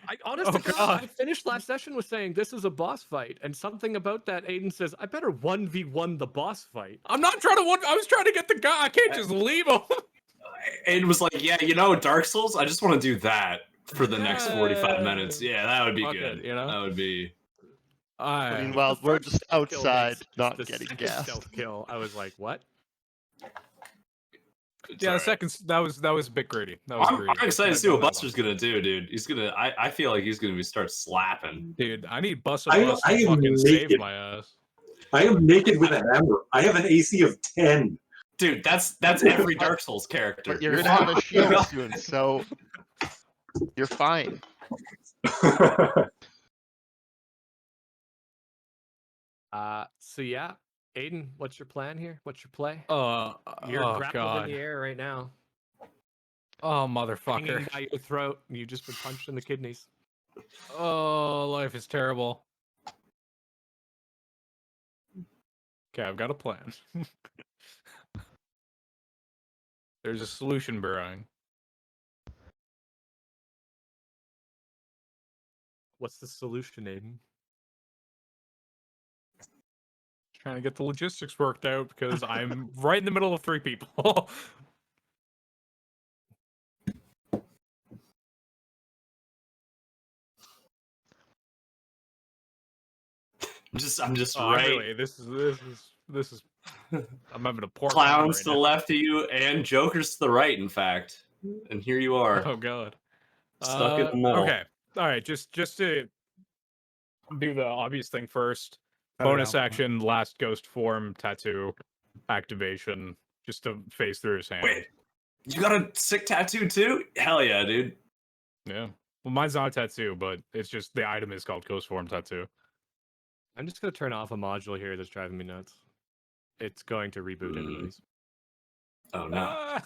I honestly, God. I finished last session with saying this is a boss fight, and something about that Aiden says I better 1v1 the boss fight. I'm not trying to. I was trying to get the guy. I can't just leave him. It was like, yeah, Dark Souls. I just want to do that for the next 45 minutes. Yeah, that would be Fuck good. it, you know? That would be. Meanwhile, The we're first just stealth kill outside, makes- not the getting second gassed. Stealth kill. I was like, what? It's Yeah, all the right. second that was a bit greedy. That was greedy. I'm excited to I see what know that Buster's gonna do, dude. He's gonna. I feel like he's gonna start slapping. one. Dude, I need Buster I to am fucking save naked. my ass. I am naked with a hammer. I have an AC of 10. Dude, that's every Dark Souls character. But you're gonna have a shield soon, so you're fine. So yeah, Aiden, what's your plan here? What's your play? Oh You're grappled God. in the air right now, Oh hanging motherfucker. by your throat, and you've just been punched in the kidneys. Oh, life is terrible. Okay, I've got a plan. There's a solution brewing. What's the solution, Aiden? Trying to get the logistics worked out because I'm right in the middle of 3 people. I'm just Oh, right. really, this is. I'm having a poor time Clowns right to the now. left of you and Jokers to the right, in fact. And here you are. Oh God. Stuck in the middle. Okay. All right. Just to do the obvious thing first. Cut it Bonus out. action, last ghost form tattoo activation, just to phase through his hand. Wait, you got a sick tattoo too? Hell yeah, dude. Yeah. Well, mine's not a tattoo, but it's just the item is called Ghost Form Tattoo. I'm just gonna turn off a module here that's driving me nuts. It's going to reboot anyways. Oh no! Ah!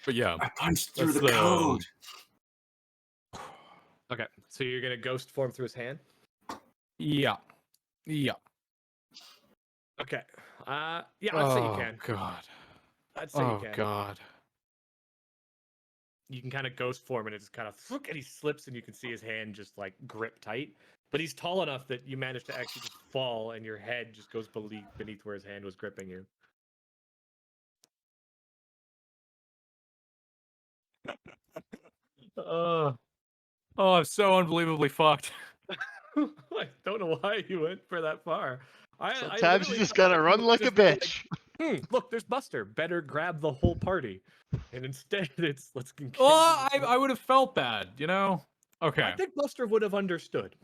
But yeah, I punched through that's the code. Okay, so you're gonna ghost form through his hand. yeah. Okay. Yeah, I'd say you can. God. I'd say you Oh can. God. You can kind of ghost form and it just kind of and he slips and you can see his hand just like grip tight. But he's tall enough that you manage to actually just fall and your head just goes beneath where his hand was gripping you. Oh, I'm so unbelievably fucked. I don't know why you went for that far. I Sometimes you literally just thought gotta that you run would like a just be like, bitch. look, there's Buster. Better grab the whole party. And instead, it's let's continue. Oh, I would have felt bad, you know? Okay. I think Buster would have understood.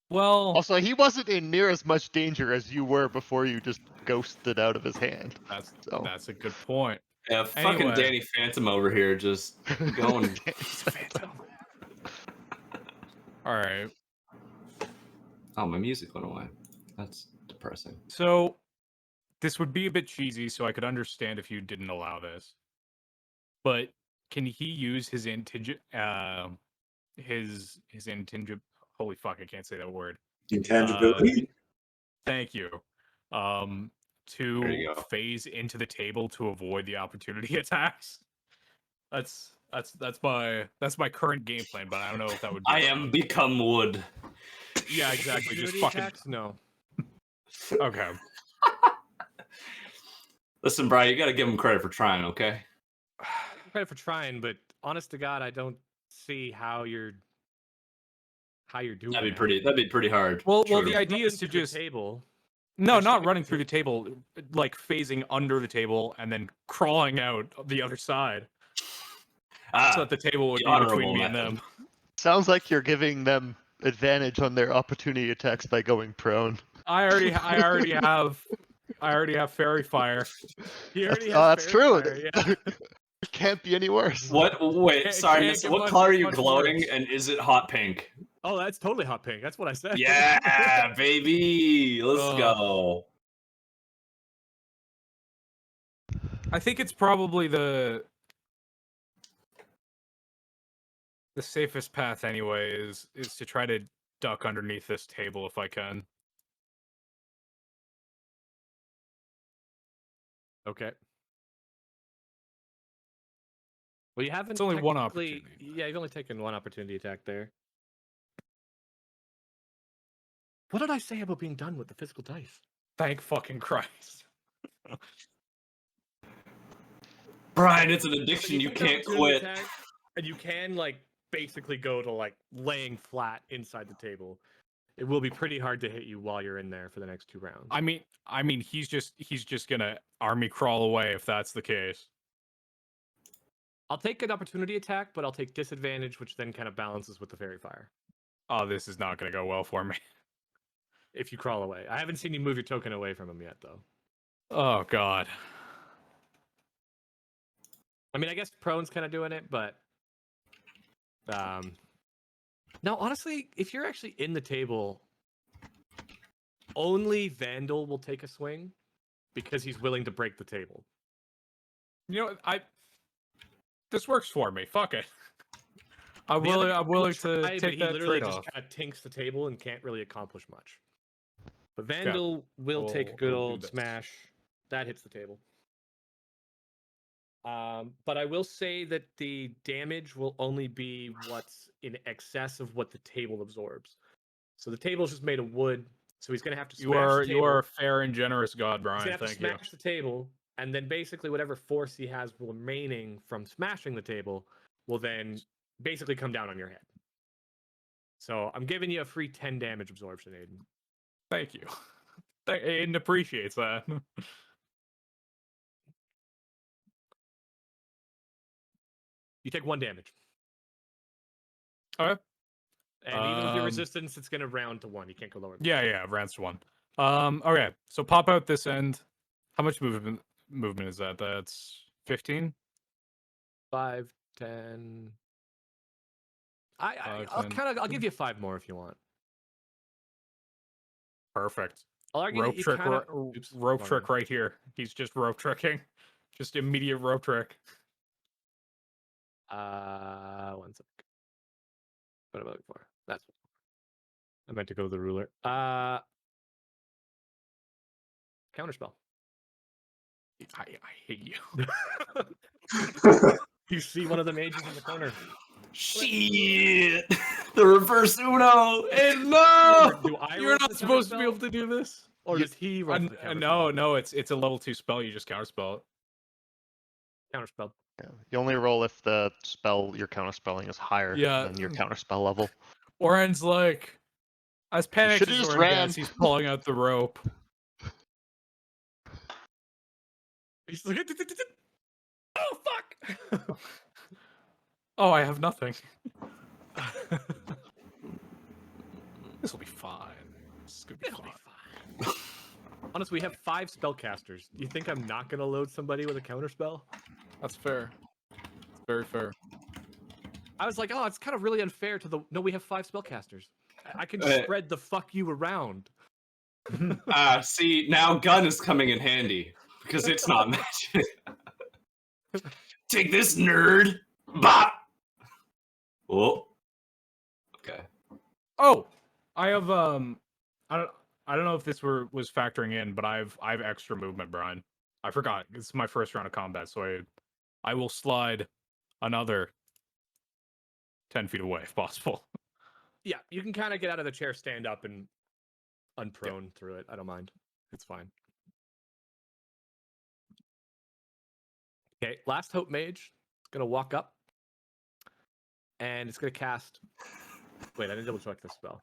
Well, Also, he wasn't in near as much danger as you were before you just ghosted out of his hand. So. that's a good point. Yeah, fucking Anyway. Danny Phantom over here just going. All right. Oh, my music went away. That's depressing. So this would be a bit cheesy, so I could understand if you didn't allow this. But can he use his holy fuck, I can't say that word. Intangibility. Thank you. There To you go. phase into the table to avoid the opportunity attacks. That's my current game plan, but I don't know if that would be I enough. am become wood. Yeah, exactly. Just Opportunity fucking attacks? No. okay. Listen, Brian, you got to give him credit for trying, okay? Credit for trying, but honest to God, I don't see how you're doing That'd be that. pretty. That'd be pretty hard. Well, True. the idea is to Running through the just table. no, There's not two running different through the table, like phasing under the table and then crawling out the other side, so that the table would the be honorable between me and method. them. Sounds like you're giving them advantage on their opportunity attacks by going prone. I already have fairy fire. He already That's has true. fairy fire, yeah. It can't be any worse. What? Wait, Can't- sorry, can't miss. get What much- color are you much glowing? worse. And is it hot pink? Oh, that's totally hot pink. That's what I said. Yeah, baby. Let's Ugh. go. I think it's probably the safest path anyway is to try to duck underneath this table if I can. Okay. Well, you haven't. It's only one technically- opportunity. Yeah, you've only taken one opportunity attack there. What did I say about being done with the physical dice? Thank fucking Christ. Brian, it's an So addiction you take an can't opportunity quit. attack, and you can like basically go to like laying flat inside the table. It will be pretty hard to hit you while you're in there for the next 2 rounds. I mean, he's just gonna army crawl away if that's the case. I'll take an opportunity attack, but I'll take disadvantage, which then kind of balances with the fairy fire. Oh, this is not gonna go well for me. If you crawl away. I haven't seen you move your token away from him yet, though. Oh God. I mean, I guess prone's kind of doing it, but no, honestly, if you're actually in the table, only Vandal will take a swing because he's willing to break the table. You know, this works for me. Fuck it. I'm The other willing. guy I'm will willing try, to but take he that literally trade-off. just kind of tinks the table and can't really accomplish much. But Vandal will take a good we'll do old this. smash. That hits the table. But I will say that the damage will only be what's in excess of what the table absorbs. So the table's just made of wood, so he's gonna have to smash the table. You are a fair and generous God, He's Brian. gonna have to Thank you. smash the table, and then basically whatever force he has remaining from smashing the table will then basically come down on your head. So I'm giving you a free 10 damage absorption, Aiden. Thank you. Aiden appreciates that. You take 1 damage. Okay. And even with your resistance, it's gonna round to 1. You can't go lower than Yeah, rounds to 1. Okay. So pop out this end. How much movement is that? That's 15. 5, 10. I'll give you 5 more if you want. Perfect. I'll argue Rope you trick, kinda... ro- Oops, rope wrong trick one. right here. He's just rope tricking. Just immediate rope trick. 1 sec. What am I looking for? That's what I meant to go to the ruler. Counterspell. I hate you. You see one of the mages in the corner. Shit! The reverse Uno! And no! Do I You're roll not the supposed to be counterspell? able to do this. Or does he roll for the counterspell? No, it's a level 2 spell. You just counterspell it. Counterspell. Yeah. You only roll if the spell you're counterspelling is higher Yeah. than your counterspell level. Oren's like, as panicked should've as just Oren ran. gets, he's pulling out the rope. He's like, oh fuck! Oh, I have nothing. This will be fine. This is gonna be It'll fine. be fine. Honestly, we have 5 spellcasters. Do you think I'm not gonna load somebody with a counterspell? That's fair. It's very fair. I was like, oh, it's kind of really unfair to the. No, we have 5 spellcasters. I can Uh, spread the fuck you around. See, now gun is coming in handy because it's not magic. Take this, nerd. Bop. Oh. Okay. Oh, I have I don't know if this was factoring in, but I've extra movement, Brian. I forgot. It's my first round of combat, so I will slide another 10 feet away if possible. Yeah, you can kind of get out of the chair, stand up, and unprone through it. I don't mind. It's fine. Okay, last hope mage is gonna walk up, and it's gonna cast. Wait, I didn't double check this spell.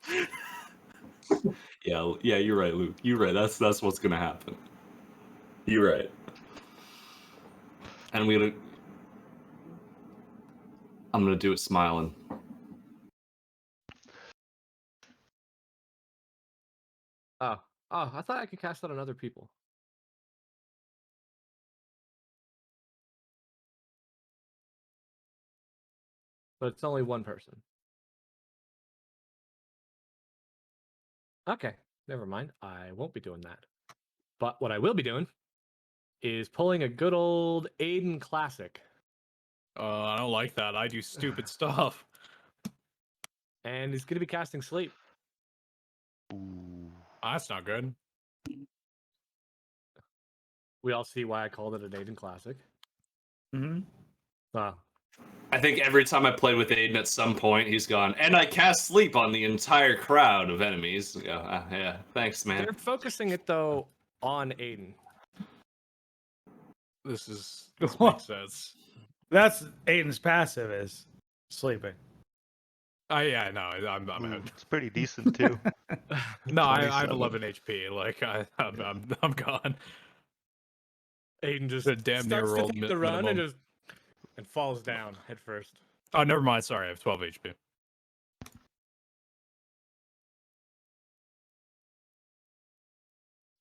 Yeah, you're right, Luke. You're right. That's what's gonna happen. You're right. And I'm gonna do it smiling. Oh, I thought I could cast that on other people. But it's only one person. Okay, never mind. I won't be doing that. But what I will be doing is pulling a good old Aiden classic. I don't like that. I do stupid stuff. And he's going to be casting Sleep. Ooh. That's not good. We all see why I called it an Aiden classic. Mm-hmm. I think every time I played with Aiden, at some point he's gone, and I cast sleep on the entire crowd of enemies. Yeah, thanks, man. They're focusing it, though, on Aiden. This makes sense. That's Aiden's passive is sleeping. Yeah, no, I'm Ooh, out. it's pretty decent too. No, I have 27. 11 HP. Like I'm gone. Aiden just The damn near starts to rolled take the run minimum. and falls down head first. Oh, never mind. Sorry, I have 12 HP.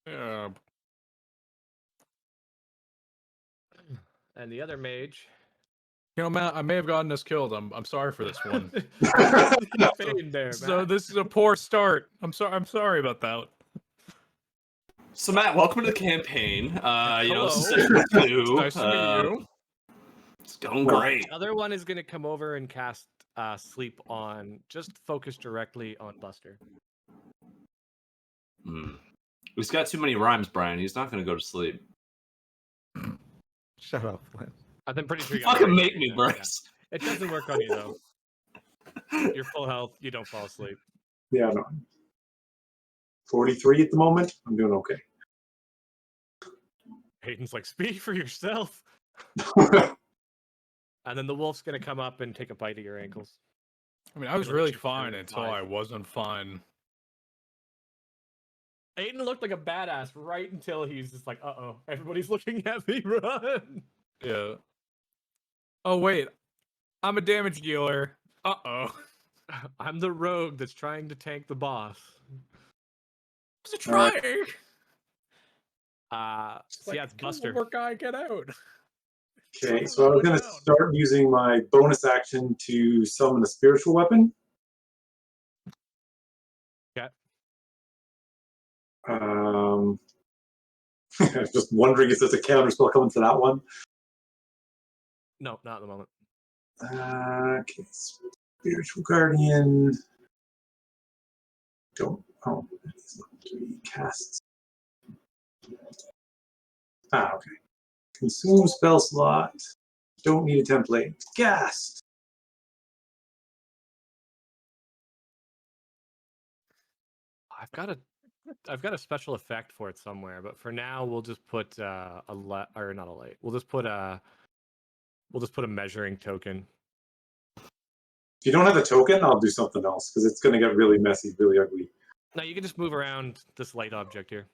Yeah. And the other mage. You know, Matt, I may have gotten us killed. I'm sorry for this one. Fade there, So Matt. this is a poor start. I'm sorry about that. So Matt, welcome to the campaign. This is Hello. session 2. Nice to meet you. It's going great. The other one is going to come over and cast Sleep on, just focus directly on Buster. He's got too many rhymes, Brian. He's not going to go to sleep. Shut up, Flynn. I'm pretty sure you Fucking make me, Bryce. It doesn't work on you, though. You're full health. You don't fall asleep. Yeah, no. 43 at the moment. I'm doing okay. Hayden's like, speak for yourself. And then the wolf's going to come up and take a bite of your ankles. I mean, I was Look at really you, fine you're until alive. I wasn't fine. Aiden looked like a badass right until he's just like, uh-oh, everybody's looking at me, run. Yeah. Oh wait, I'm a damage dealer. Uh-oh. I'm the rogue that's trying to tank the boss. What's it trying? So yeah, it's Buster. More guy, get out. Okay, so I was going to start using my bonus action to summon a spiritual weapon. Okay. I was just wondering if there's a counter spell coming for that one. No, not at the moment. Okay, spiritual guardian. Don't. Oh, it's level 3 casts. Okay. Consume spell slot. Don't need a template. Cast. I've got a special effect for it somewhere, but for now we'll just put We'll just put a measuring token. If you don't have a token, I'll do something else because it's going to get really messy, really ugly. Now you can just move around this light object here.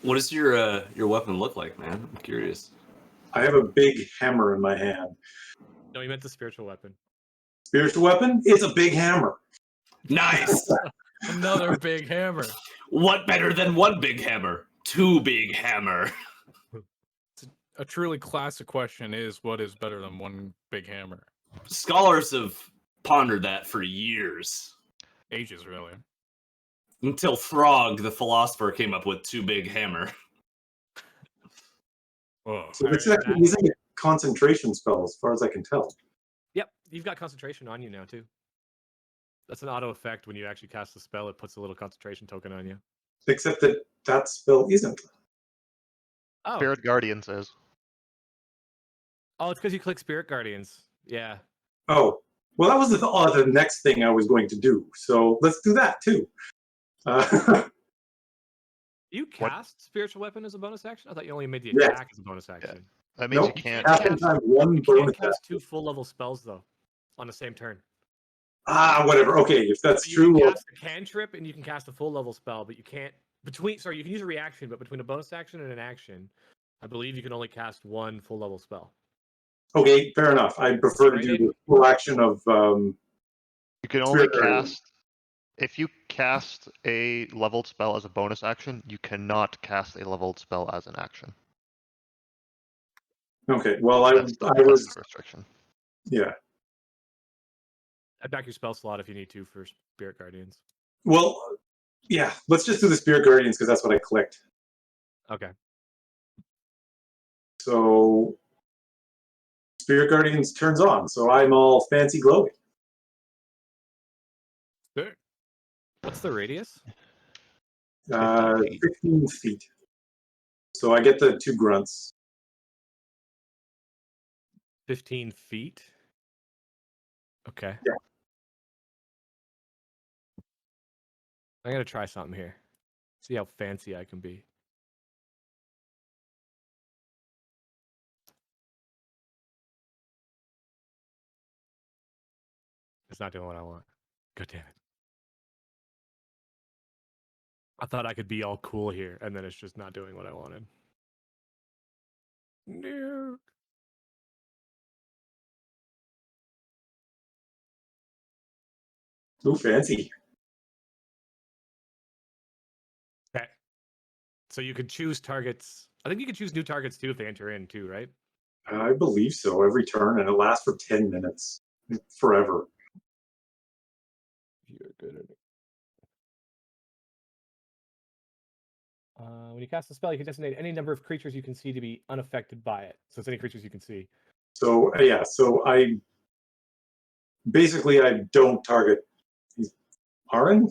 What does your weapon look like, man? I'm curious. I have a big hammer in my hand. No, you meant the spiritual weapon. Spiritual weapon? It's a big hammer. Nice. Another big hammer. What better than one big hammer? Two big hammer. A truly classic question is, what is better than one big hammer? Scholars have pondered that for years. Ages, really. Until Throg, the philosopher, came up with two big hammer. Oh. So it's actually using a concentration spell as far as I can tell. Yep, you've got concentration on you now too. That's an auto effect. When you actually cast the spell, it puts a little concentration token on you. Except that that spell isn't. Oh, Spirit Guardian says. oh, it's because you click Spirit Guardians. Yeah. Oh, well, that was the next thing I was going to do. So let's do that too. You cast spiritual weapon as a bonus action? I thought you only made the Yes. attack as a bonus action. That means Nope. you can't. Half the time, one You bonus. can't cast 2 full level spells though on the same turn. Whatever. Okay, if that's So you true. can cast a cantrip and you can cast a full level spell, but you can't you can use a reaction, but between a bonus action and an action, I believe you can only cast 1 full level spell. Okay, fair enough. I prefer to do the full action of. You can only Spirit Guardian. cast. If you cast a leveled spell as a bonus action, you cannot cast a leveled spell as an action. Okay, well, That's I the was. restriction. Yeah. Add back your spell slot if you need to for Spirit Guardians. Well, yeah. Let's just do the Spirit Guardians because that's what I clicked. Okay. So, Spirit Guardians turns on. So I'm all fancy glowing. Sure. What's the radius? 15 feet. 15 feet. So I get the 2 grunts. 15 feet? Okay. Yeah. I'm going to try something here. See how fancy I can be. It's not doing what I want. God damn it. I thought I could be all cool here, and then it's just not doing what I wanted. No. Ooh, fancy. Okay. So you could choose targets. I think you could choose new targets too if they enter in too, right? I believe so. Every turn, and it lasts for 10 minutes. Forever. You're good at it. When you cast a spell, you can designate any number of creatures you can see to be unaffected by it. So it's any creatures you can see. So, yeah, so I don't target Orin,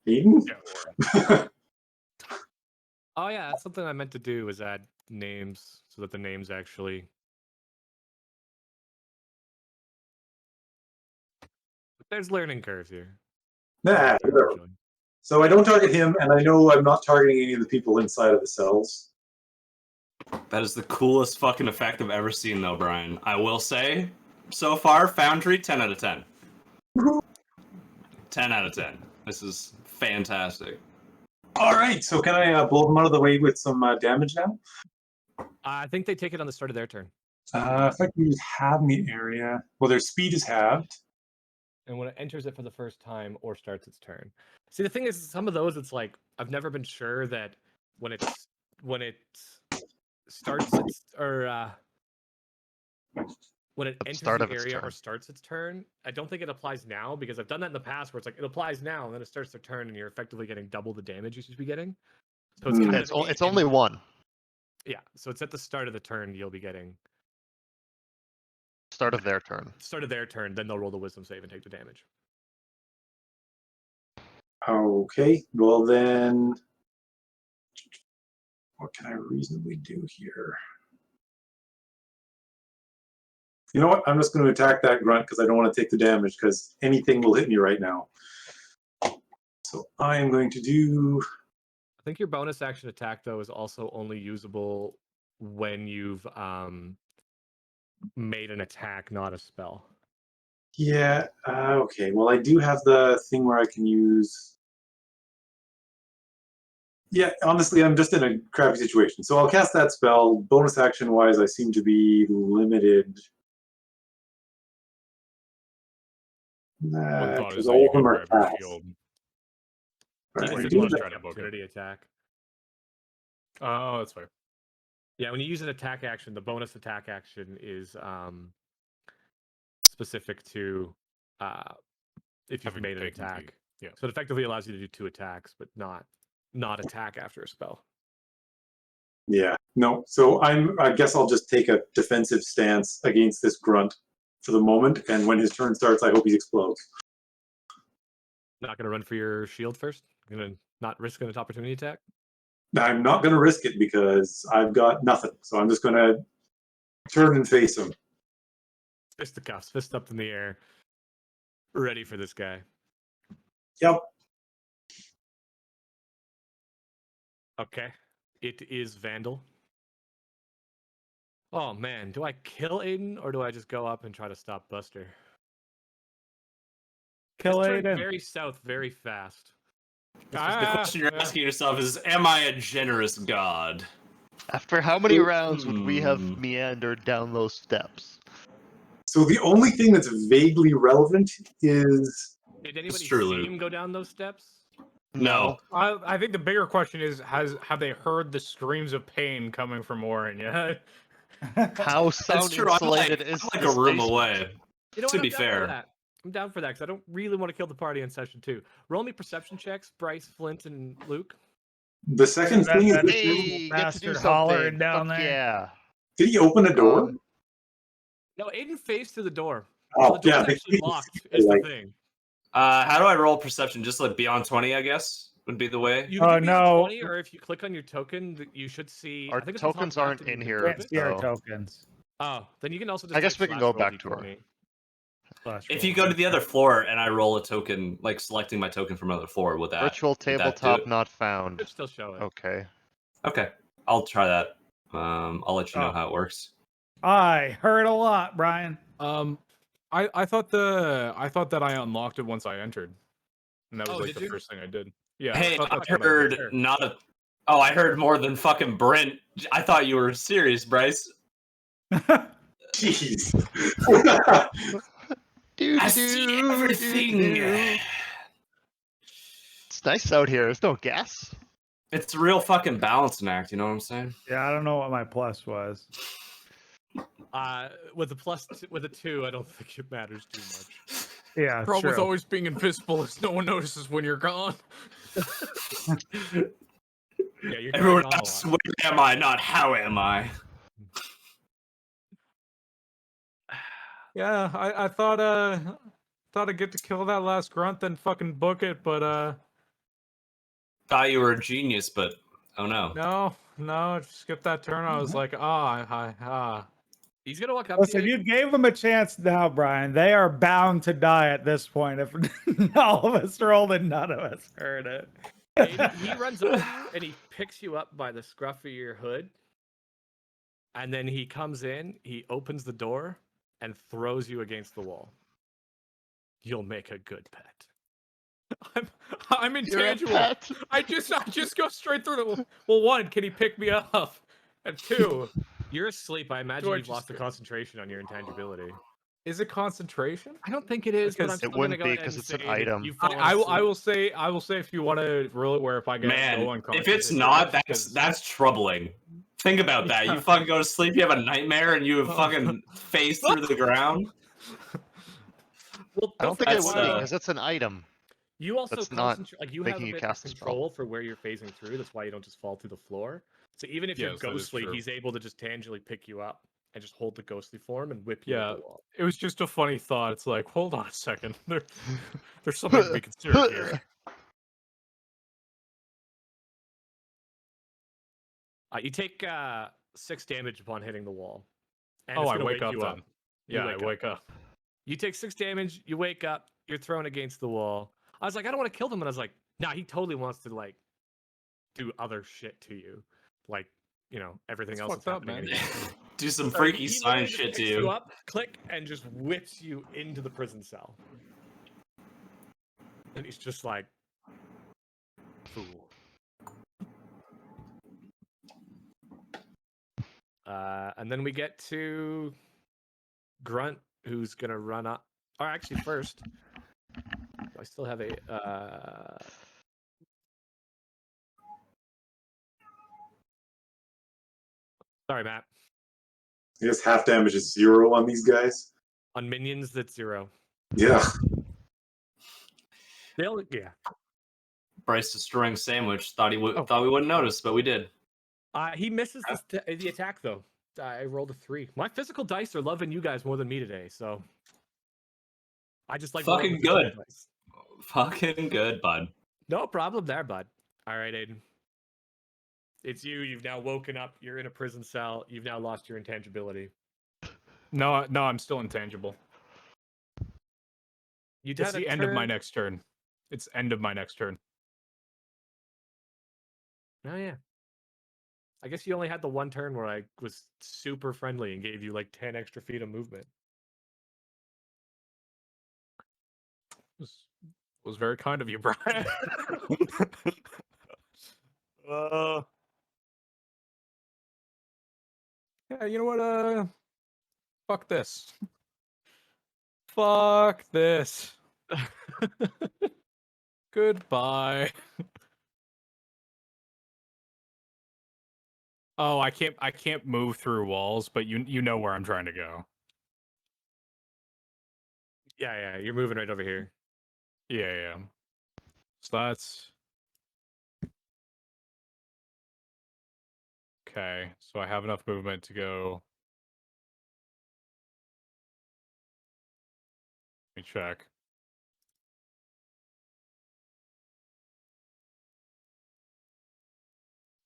Eden. Yeah, oh yeah, that's something I meant to do was add names so that the names actually. But there's learning curves here. Nah, whatever. So I don't target him, and I know I'm not targeting any of the people inside of the cells. That is the coolest fucking effect I've ever seen, though, Brian. I will say, so far, Foundry, 10 out of 10. 10 out of 10. This is fantastic. All right, so can I blow them out of the way with some damage now? I think they take it on the start of their turn. If I can use halve in the area. Well, their speed is halved. And when it enters it for the first time or starts its turn. See, the thing is, some of those, it's like I've never been sure that when it starts its when it enters start the of its area or turn. starts its turn, I don't think it applies now because I've done that in the past where it's like it applies now and then it starts their turn and you're effectively getting double the damage you should be getting. So it's Hmm. kind Yeah, of it's only one. yeah. So it's at the start of the turn you'll be getting Start of their turn. start of their turn, then they'll roll the wisdom save and take the damage. Okay, well then, what can I reasonably do here? You know what? I'm just going to attack that grunt because I don't want to take the damage because anything will hit me right now. So I am going to do. I think your bonus action attack though is also only usable when you've made an attack, not a spell. Yeah, okay. Well, I do have the thing where I can use. Yeah, honestly, I'm just in a crappy situation. So I'll cast that spell. Bonus action wise, I seem to be limited. One thought Because is that all you of them could are grab your attacks. shield. Right, It's I a do bonus that. try to book it. opportunity attack. Oh, that's fair. Yeah, when you use an attack action, the bonus attack action is specific to if you've Having made an taken attack. feet. Yeah. So it effectively allows you to do 2 attacks, but not attack after a spell. Yeah, no. So I guess I'll just take a defensive stance against this grunt for the moment, and when his turn starts, I hope he explodes. Not going to run for your shield first? Going to not risk an opportunity attack? I'm not going to risk it because I've got nothing. So I'm just going to turn and face him. Fisticuffs, fist up in the air. Ready for this guy. Yep. Okay. It is Vandal. Oh man, do I kill Aiden or do I just go up and try to stop Buster? Kill This turned Aiden. very south very fast. The question you're asking yourself is, am I a generous god? After how many rounds would we have Hmm. meandered down those steps? So the only thing that's vaguely relevant is Did anybody true, see Luke. him go down those steps? No. I think the bigger question is, have they heard the screams of pain coming from Warren yet? How That's sound true. I'm insulated like, is I'm like this a room basement? away. You know To what? be I'm down fair. for that. I'm down for that because I don't really want to kill the party in session 2. Roll me perception checks, Bryce, Flint, and Luke. the second thing is That- this Hey, room, Hey, get to do bastard hollering something. down Fuck there. yeah. did he open a door? No, Aiden faced through the door. Oh, The door's yeah, actually locked, is the thing. How do I roll perception? Just like beyond 20, I guess, would be the way. You can Oh, do beyond no. 20, or if you click on your token, you should see. Our I think it's the top tokens left aren't and you in can here, move Can't it. see our so- tokens. Oh, then you can also just. I guess type we can slash go roll back to her. D20. If you go to the other floor and I roll a token, like selecting my token from another floor, would that Virtual would that do tabletop it? not found. Should still show it. Okay. Okay, I'll try that. I'll let you know Oh. how it works. I heard a lot, Brian. I thought that I unlocked it once I entered, and that was Oh, like did the you? first thing I did. Yeah. Hey, thought I that's what I did. heard Sure. not a. Oh, I heard more than fucking Brent. I thought you were serious, Bryce. Jeez. I see everything. It's nice out here. There's no gas. It's a real fucking balancing act. You know what I'm saying? Yeah, I don't know what my plus was. With a 2, I don't think it matters too much. Yeah, Problem with true. always being invisible is no one notices when you're gone. Yeah, you're Everyone carrying on a asks, lot. where am I? Not how am I? Yeah, I thought I'd get to kill that last grunt, then fucking book it, but Thought you were a genius, but oh no. no, just skip that turn. I was like, He's gonna walk up Listen, to you. you gave them a chance now, Brian. They are bound to die at this point if all of us rolled and none of us heard it. He runs up to you and he picks you up by the scruff of your hood. And then he comes in, he opens the door, and throws you against the wall. You'll make a good pet. I'm You're a intangible. pet. I just go straight through the. Well, 1, can he pick me up? And 2, You're asleep. I imagine I you've lost just- the concentration on your intangibility. is it concentration? I don't think it is, but I'm Because still it gonna wouldn't go be ahead and 'cause it's an say that item. you've I fallen will asleep. say if you want to rule it where if I get go Man, unconscious. if it's it not, does, 'cause- that's troubling. Think about that. You fucking go to sleep, you have a nightmare, and you have fucking face through the ground. Well, I don't think it That's, would be uh, because that's an item. you also that's not concentrate, like you have making a you bit of cast a spell. control for where you're phasing through. That's why you don't just fall through the floor. So even if you're Yes, that is ghostly, true. he's able to just tangibly pick you up and just hold the ghostly form and whip you Yeah. at the wall. It was just a funny thought. It's like, hold on a second. There's something to be considered here. You take 6 damage upon hitting the wall. And Oh, it's I gonna wake up you then. up. You Yeah, I wake up. You take 6 damage, you wake up, you're thrown against the wall. I was like, I don't want to kill him, and I was like, nah, he totally wants to like do other shit to you. Like, you know, everything It's else that's fucked up, happening. man. Do some So freaky he literally science just shit to picks you. up, click, and just whips you into the prison cell. And he's just like, fool. And then we get to Grunt, who's gonna run up. Or actually, first, I still have a. Sorry, Matt. I guess half damage is 0 on these guys. On minions, that's 0. Yeah. Yeah. Bryce destroying sandwich. Thought we Oh. wouldn't notice, but we did. He misses the attack though. I rolled a 3. My physical dice are loving you guys more than me today, so I just like rolling Fucking the physical good. dice. Fucking good, bud. No problem there, bud. All right, Aiden. It's you. You've now woken up. You're in a prison cell. You've now lost your intangibility. No, I'm still intangible. You It's the end of my next turn. It's end of my next turn. Oh yeah. I guess you only had the one turn where I was super friendly and gave you like 10 extra feet of movement. Was very kind of you, Brian. Yeah, you know what? Fuck this. Fuck this. Goodbye. Oh, I can't move through walls, but you know where I'm trying to go. Yeah, you're moving right over here. Yeah. So that's okay. So I have enough movement to go. Let me check.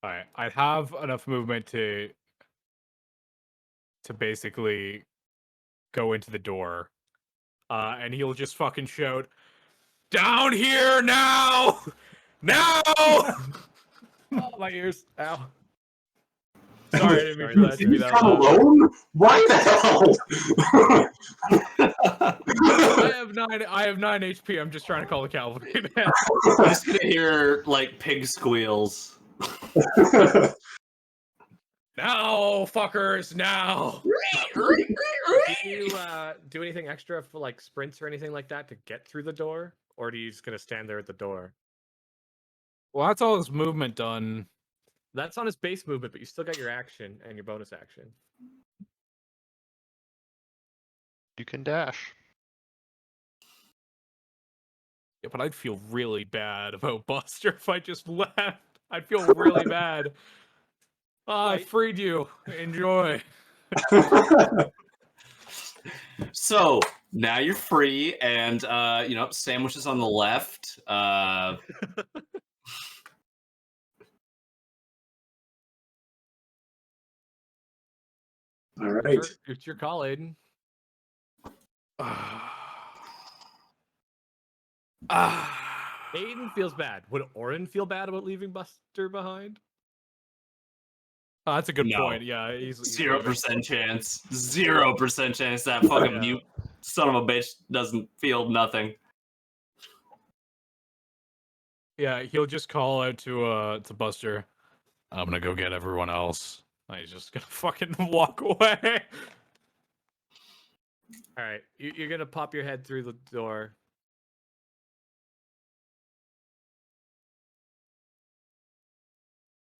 Alright, I have enough movement to basically go into the door. And he'll just fucking shout, "Down here now! Now!" Oh, my ears. Ow. Sorry, I didn't mean for that to Did be you that come loud. alone? Why the hell? I have 9 HP. I'm just trying to call the cavalry, man. I'm just gonna hear like pig squeals. Now, fuckers, now! Do you do anything extra for like sprints or anything like that to get through the door? Or are you just gonna stand there at the door? Well, that's all his movement done. That's on his base movement, but you still got your action and your bonus action. You can dash. Yeah, but I'd feel really bad about Buster if I just left. I'd feel really bad. I Right. freed you. Enjoy. So now you're free, and sandwiches on the left. All right. It's your call, Aiden. Aiden feels bad. Would Orin feel bad about leaving Buster behind? Oh, that's a good No. point. Yeah, he's 0% chance. 0% chance that fucking Yeah. mute son of a bitch doesn't feel nothing. Yeah, he'll just call out to Buster. I'm gonna go get everyone else. And he's just gonna fucking walk away. All right, you're gonna pop your head through the door.